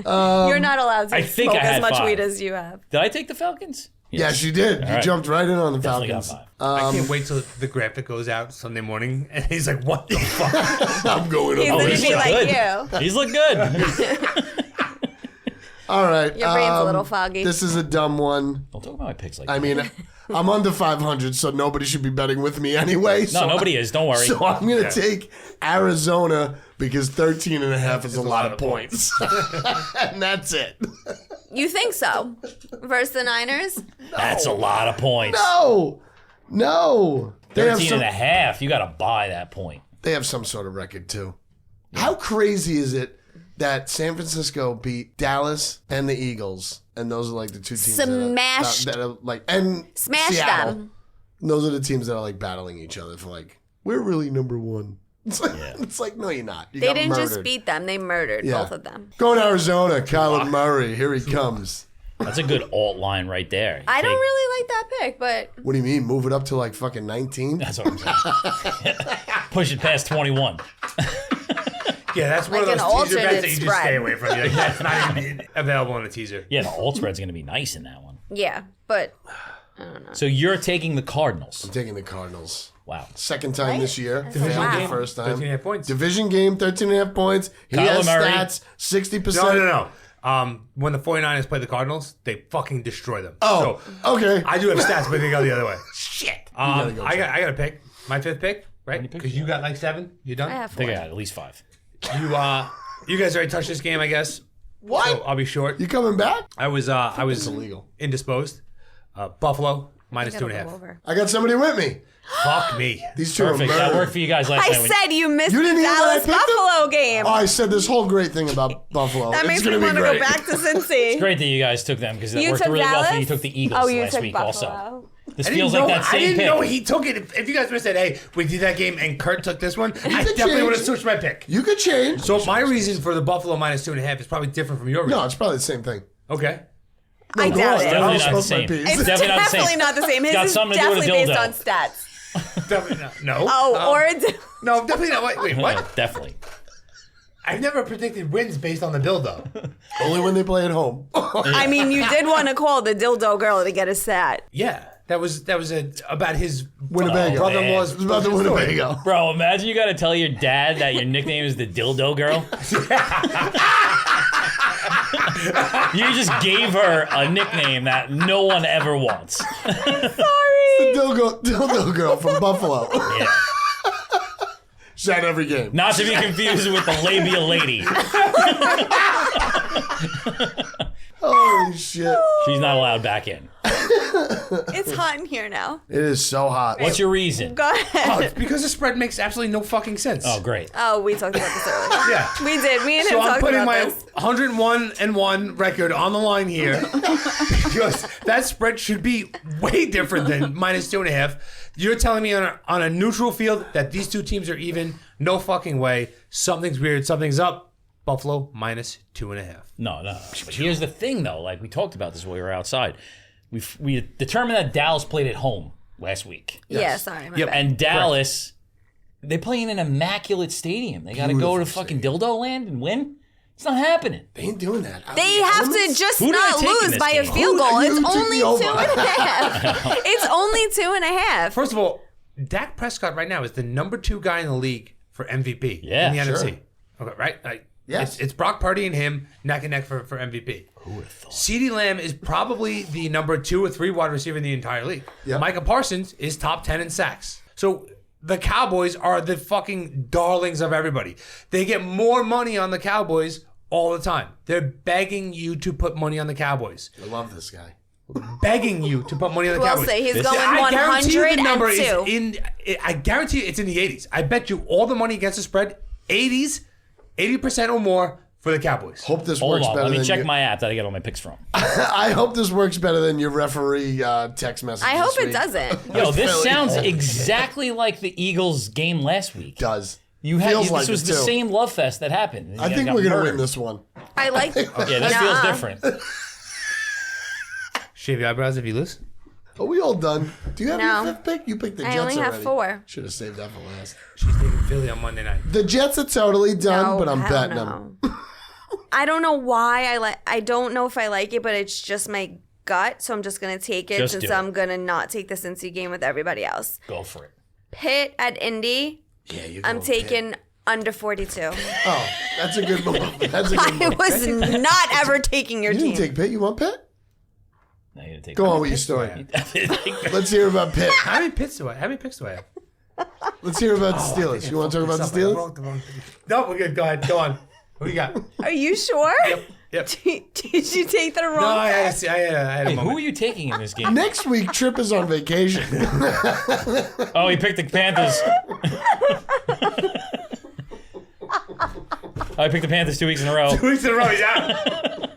You're not allowed to I think smoke I as had much 5. weed as you have. Did I take the Falcons? Yes, you did. You right. jumped right in on the Definitely Falcons. got 5. I can't wait till the graphic goes out Sunday morning, and he's like, what the fuck? I'm going He's over gonna he's be look like good. you. These look good. All right. Your brain's a little foggy. This is a dumb one. Don't talk about my picks like I that. mean, I'm under 500, so nobody should be betting with me anyway. No, so nobody is. Don't worry. So I'm going to take Arizona because 13.5 is a lot of points. And that's it. You think so? Versus the Niners? That's a lot of points. No. They have 13 some, and a half. You got to buy that point. they have some sort of record, too. How crazy is it that San Francisco beat Dallas and the Eagles, and those are like the two teams Smashed. that are like, and Smash Seattle. them. And those are the teams that are like battling each other for like, we're really number one. It's like no, you're not. You They got didn't murdered. just beat them, they murdered Yeah. both of them. Going to Arizona, Kyler Murray, here he comes. That's a good alt line right there. I don't Take- really like that pick, but What do you mean? Move it up to like fucking 19? That's what I'm saying. Push it past 21. Yeah, that's one Like of an those teaser bets alternate that you just spread. stay away from. You're like, that's not even available in a teaser. Yeah, the alt spread's going to be nice in that one. yeah, but So you're taking the Cardinals. I'm taking the Cardinals. Wow. Second time Right? this year. Division Failed the game. first time. 13.5 points. Division game, 13.5 points. He Kyler has Murray. stats, 60%. No. When the 49ers play the Cardinals, they fucking destroy them. Oh, So, okay. I do have stats, but they go the other way. Shit. I got a pick. My 5th pick, right? many picks Because you you got like 7. You done? I have I think 4. I got at least 5. You guys already touched this game, I guess. What? So I'll be short. You coming back? I was illegal. indisposed. Buffalo minus Gotta 2.5. go over. I got somebody with me. Fuck me. These two Perfect. are That murdered. worked for you guys last I night. said you missed You the didn't hear that I Dallas picked them? Buffalo game. Oh, I said this whole great thing about Buffalo. That It's makes me gonna be want to go great. back to Cincy. Great that you guys took them because that You worked took really well for you. You Dallas? took the Eagles Oh, you last took week Buffalo. also. This I didn't feels know, like that I same didn't pick. know he took it. If you guys would have said, hey, we did that game and Kurt took this one, I could definitely change would have it. switched my pick. You could change. So my reason for the Buffalo minus 2.5 is probably different from your reason. No, it's probably the same thing. Okay. I go doubt on. it. Definitely I'll not the smoke my same. piece. It's It's definitely not the same. definitely not the same. His got is something to do with a definitely based dildo. on stats. Definitely not. No. Oh, or No, definitely not. Wait, Yeah, what? definitely. I've never predicted wins based on the dildo. Only when they play at home. I mean, you did want to call the dildo girl to get a stat. Yeah. That was Winnebago. about his brother-in-law's- It was about the Winnebago. Bro, imagine you got to tell your dad that your nickname is the Dildo Girl. You just gave her a nickname that no one ever wants. Sorry. Dildo girl from Buffalo. Yeah. She's at every game. Not to be confused with the labia lady. Holy shit. She's not allowed back in. It's hot in here now. It is so hot. What's your reason? Go ahead. it's because the spread makes absolutely no fucking sense. Oh, great. Oh, we talked about this earlier. Yeah. We did. Me and So him I'm talked putting about my this. 101-1 record on the line here because that spread should be way different than minus 2.5. You're telling me on a neutral field that these two teams are even? No fucking way. Something's weird. Something's up. Buffalo minus 2.5. No. But here's the thing, though. Like, we talked about this when we were outside. We determined that Dallas played at home last week. Yeah, sorry. My Yep. bad. And Dallas, they play in an immaculate stadium. They got to go to Beautiful fucking Dildo Land and win? It's not happening. They ain't doing that. They have to just Who did I not take in lose this by a game? field goal. You It's took only the over. 2.5. It's only 2.5. First of all, Dak Prescott right now is the number 2 guy in the league for MVP Yeah, in the sure. NFC. Okay, right? Like, Yes. It's Brock Purdy and him neck and neck for MVP. Who would have thought? CeeDee Lamb is probably the number 2 or 3 wide receiver in the entire league. Yep. Micah Parsons is top 10 in sacks. So the Cowboys are the fucking darlings of everybody. They get more money on the Cowboys all the time. They're begging you to put money on the Cowboys. I love this guy. Begging you to put money on the We'll Cowboys. say he's This- going I guarantee you the number 102. is in. I guarantee you it's in the 80s. I bet you all the money against the spread, 80% or more for the Cowboys. Hope this Hold works on. better Let me than check you. my app that I get all my picks from. I hope this works better than your referee text message. I hope this it week. doesn't. Yo, this Philly. sounds exactly like the Eagles game last week. Does. You had Feels this like was it, the too. same love fest that happened. I think we're gonna win this one. I like. Yeah, this feels different. Shave your eyebrows if you lose. Are we all done? Do you have No. your 5th pick? You picked the I Jets only have already. 4. Should have saved that for last. She's taking Philly on Monday night. The Jets are totally done, No, but I'm hell betting no. them. I don't know why I don't know if I like it, but it's just my gut, so I'm just gonna take it Just since do it. I'm gonna not take the Cincy game with everybody else. Go for it. Pitt at Indy. Yeah, you. I'm taking under 42. Oh, that's a good move. That's a good I move. was not ever taking your You team. didn't take Pitt. You want Pitt? Now you're gonna take Go on with your story. Let's Let's hear about Pitt. How many picks do I have? Let's hear about the Steelers. You want to talk about the Steelers? No, we're good. Go ahead. Go on. What do you got? Are you sure? Yep. Did you take the wrong? No, I had pick? a Hey, who moment. are you taking in this game? Next week, Trip is on vacation. Oh, he picked the Panthers. I picked the Panthers 2 weeks in a row. 2 weeks in a row, he's out.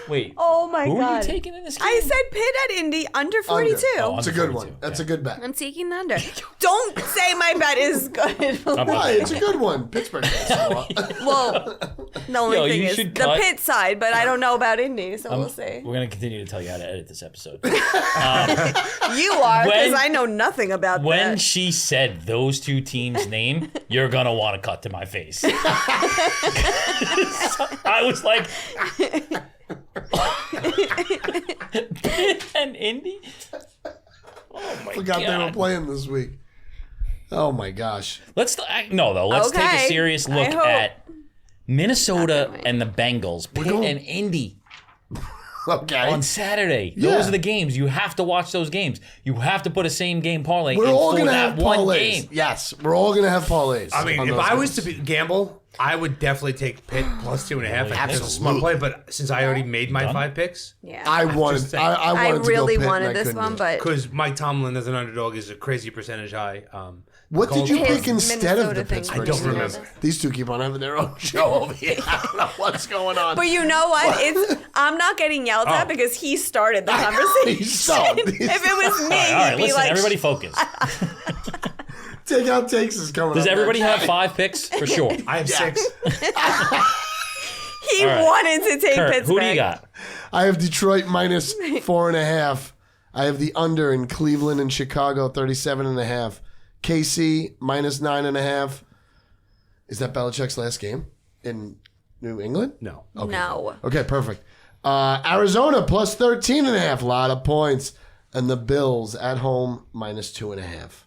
Wait. Oh my Who god! are you taking in this game? I said Pitt at Indy under 42. Oh, That's a under good 42. one. That's a good bet. I'm taking the under. Don't say my bet is good. Why? It's a good one. Pittsburgh can't score. Well, the only Yo, thing you is the should cut- Pitt side, but I don't know about Indy, so we'll see. We're gonna continue to tell you how to edit this episode. You are, because When- I know nothing about When that. she said those two teams' name, you're gonna want to cut to my face. I was like, Pitt and Indy. Oh my Forgot god! they were playing this week. Oh my gosh. Let's take a Okay. serious I look hope. at Minnesota win. and the Bengals, Pitt going- and Indy Okay. on Saturday. Yeah. Those are the games. You have to watch those games. You have to put a same game parlay We're in all for gonna that have one parlays. game. Yes, we're all gonna have parlays. I mean, on if those I was games. to gamble, I would definitely take Pitt plus 2.5. I think that's a Absolutely. smart play, but since I already made my Done? 5 picks, Yeah. I wanted, just saying. I I wanted to really go Pitt, wanted and I this couldn't one, do it. but because Mike Tomlin as an underdog is a crazy percentage high. What did you His pick instead of Minnesota the thing Pittsburgh was I don't Steelers? remember. These two keep on having their own show over here. I don't know what's going on. But you know what? I'm not getting yelled at Oh. because he started the conversation. He's so- if it was me, All right, he'd be listen, like, everybody focus. Take Out Takes is coming Does up everybody next. have 5 picks? For sure. I have 6. he All right. wanted to take Kurt, Pittsburgh. who do you got? I have Detroit minus 4.5. I have the under in Cleveland and Chicago 37.5. KC minus 9.5. Is that Belichick's last game in New England? No. No. Okay, perfect. Arizona plus 13.5. A lot of points. And the Bills at home minus 2.5.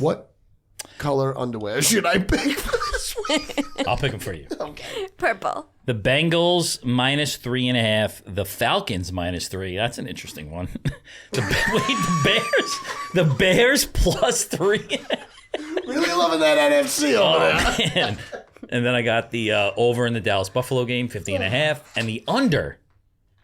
What color underwear should I pick for this week? I'll pick them for you. Purple. The Bengals minus 3.5. The Falcons minus 3. That's an interesting one. The Bears plus 3. Really loving that NFC over there. Man. And then I got the over in the Dallas Buffalo game, 50.5, and the under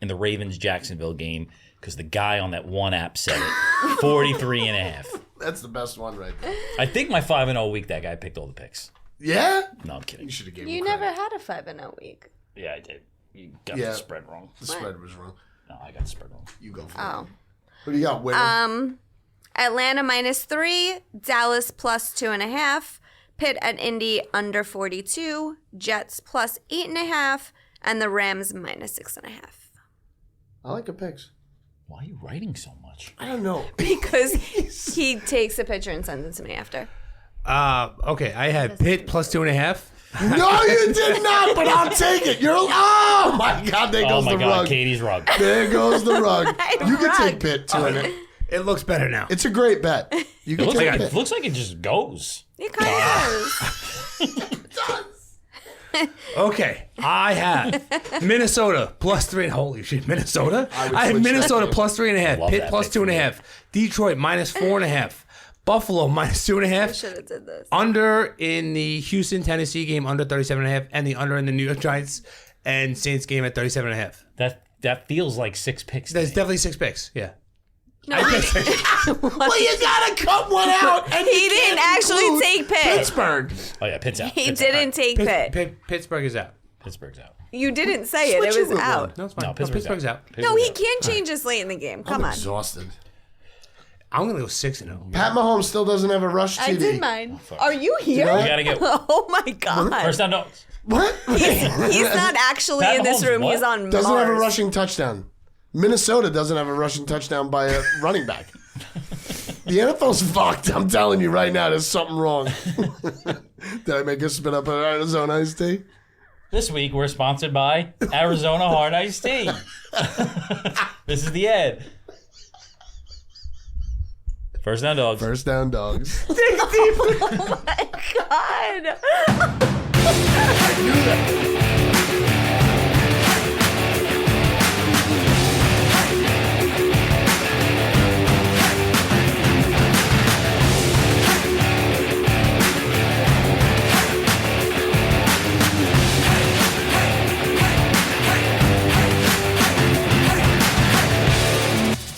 in the Ravens Jacksonville game, because the guy on that one app said it, 43.5. That's the best one right there. I think my 5-0 week, that guy picked all the picks. Yeah? No, I'm kidding. You should have given You me never credit. had a 5-0 week. Yeah, I did. You got Yeah. the spread wrong. The spread was wrong. No, I got the spread wrong. You go for Oh. it. What do you got, winner? Atlanta minus 3. Dallas plus 2.5. Pitt at Indy under 42. Jets plus 8.5. And the Rams minus 6.5. I like the picks. Why are you writing so much? I don't know. Because he takes a picture and sends it to me after. Okay, I had Pitt plus 2.5. No, you did not, but I'll take it. Oh, my God, there Oh goes my the God, rug. Katie's rug. There goes the rug. You can Rug. take Pitt, too. in it. It looks better now. It's a great bet. You It can looks take like Pitt. it looks like it just goes. It kind of does. Okay, I have Minnesota plus 3. Holy shit, Minnesota! I have switch Minnesota that. plus 3.5. Love Pitt that plus pick for me. 2.5. Detroit minus 4.5. Buffalo minus 2.5. Should have did this. Under in the Houston Tennessee game under 37.5, and the under in the New York Giants and Saints game at 37.5. That feels like 6 picks. to There's me. definitely 6 picks. Yeah. No, Well, you got to cut one out. And he you didn't can't actually include take Pitt. Pittsburgh. Oh yeah, Pitt's out. He Pitt's didn't out. take Pitt. Pittsburgh is out. Pittsburgh's out. You didn't say it. Switch It was it with out. one. No, it's fine. No, No, Pittsburgh's, Pittsburgh's out. No, Pittsburgh's he out. can't change us late in the game. Come I'm on. exhausted. I'm gonna go 6-0. Pat Mahomes still doesn't have a rush TD. I did mine. Are you here? know? We gotta get Oh my God. first down dogs. What? He's not actually Pat in this Mahomes, room. what? He's on Doesn't Mars. have a rushing touchdown. Minnesota doesn't have a rushing touchdown by a running back. The NFL's fucked. I'm telling you right now, there's something wrong. Did I make a spit up an Arizona iced tea? This week we're sponsored by Arizona Hard Iced Tea. This is the ad. First down dogs. First down dogs. Oh my God.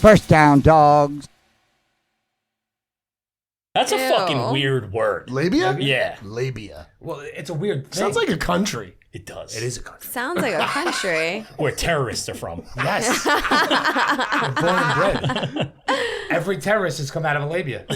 First down, dogs. That's a Ew. fucking weird word. Labia? Yeah, Labia. Well, it's a weird thing. Sounds like a country. it does. it is a country. Sounds like a country. Where terrorists are from. Yes. They're born and bred. Every terrorist has come out of a labia.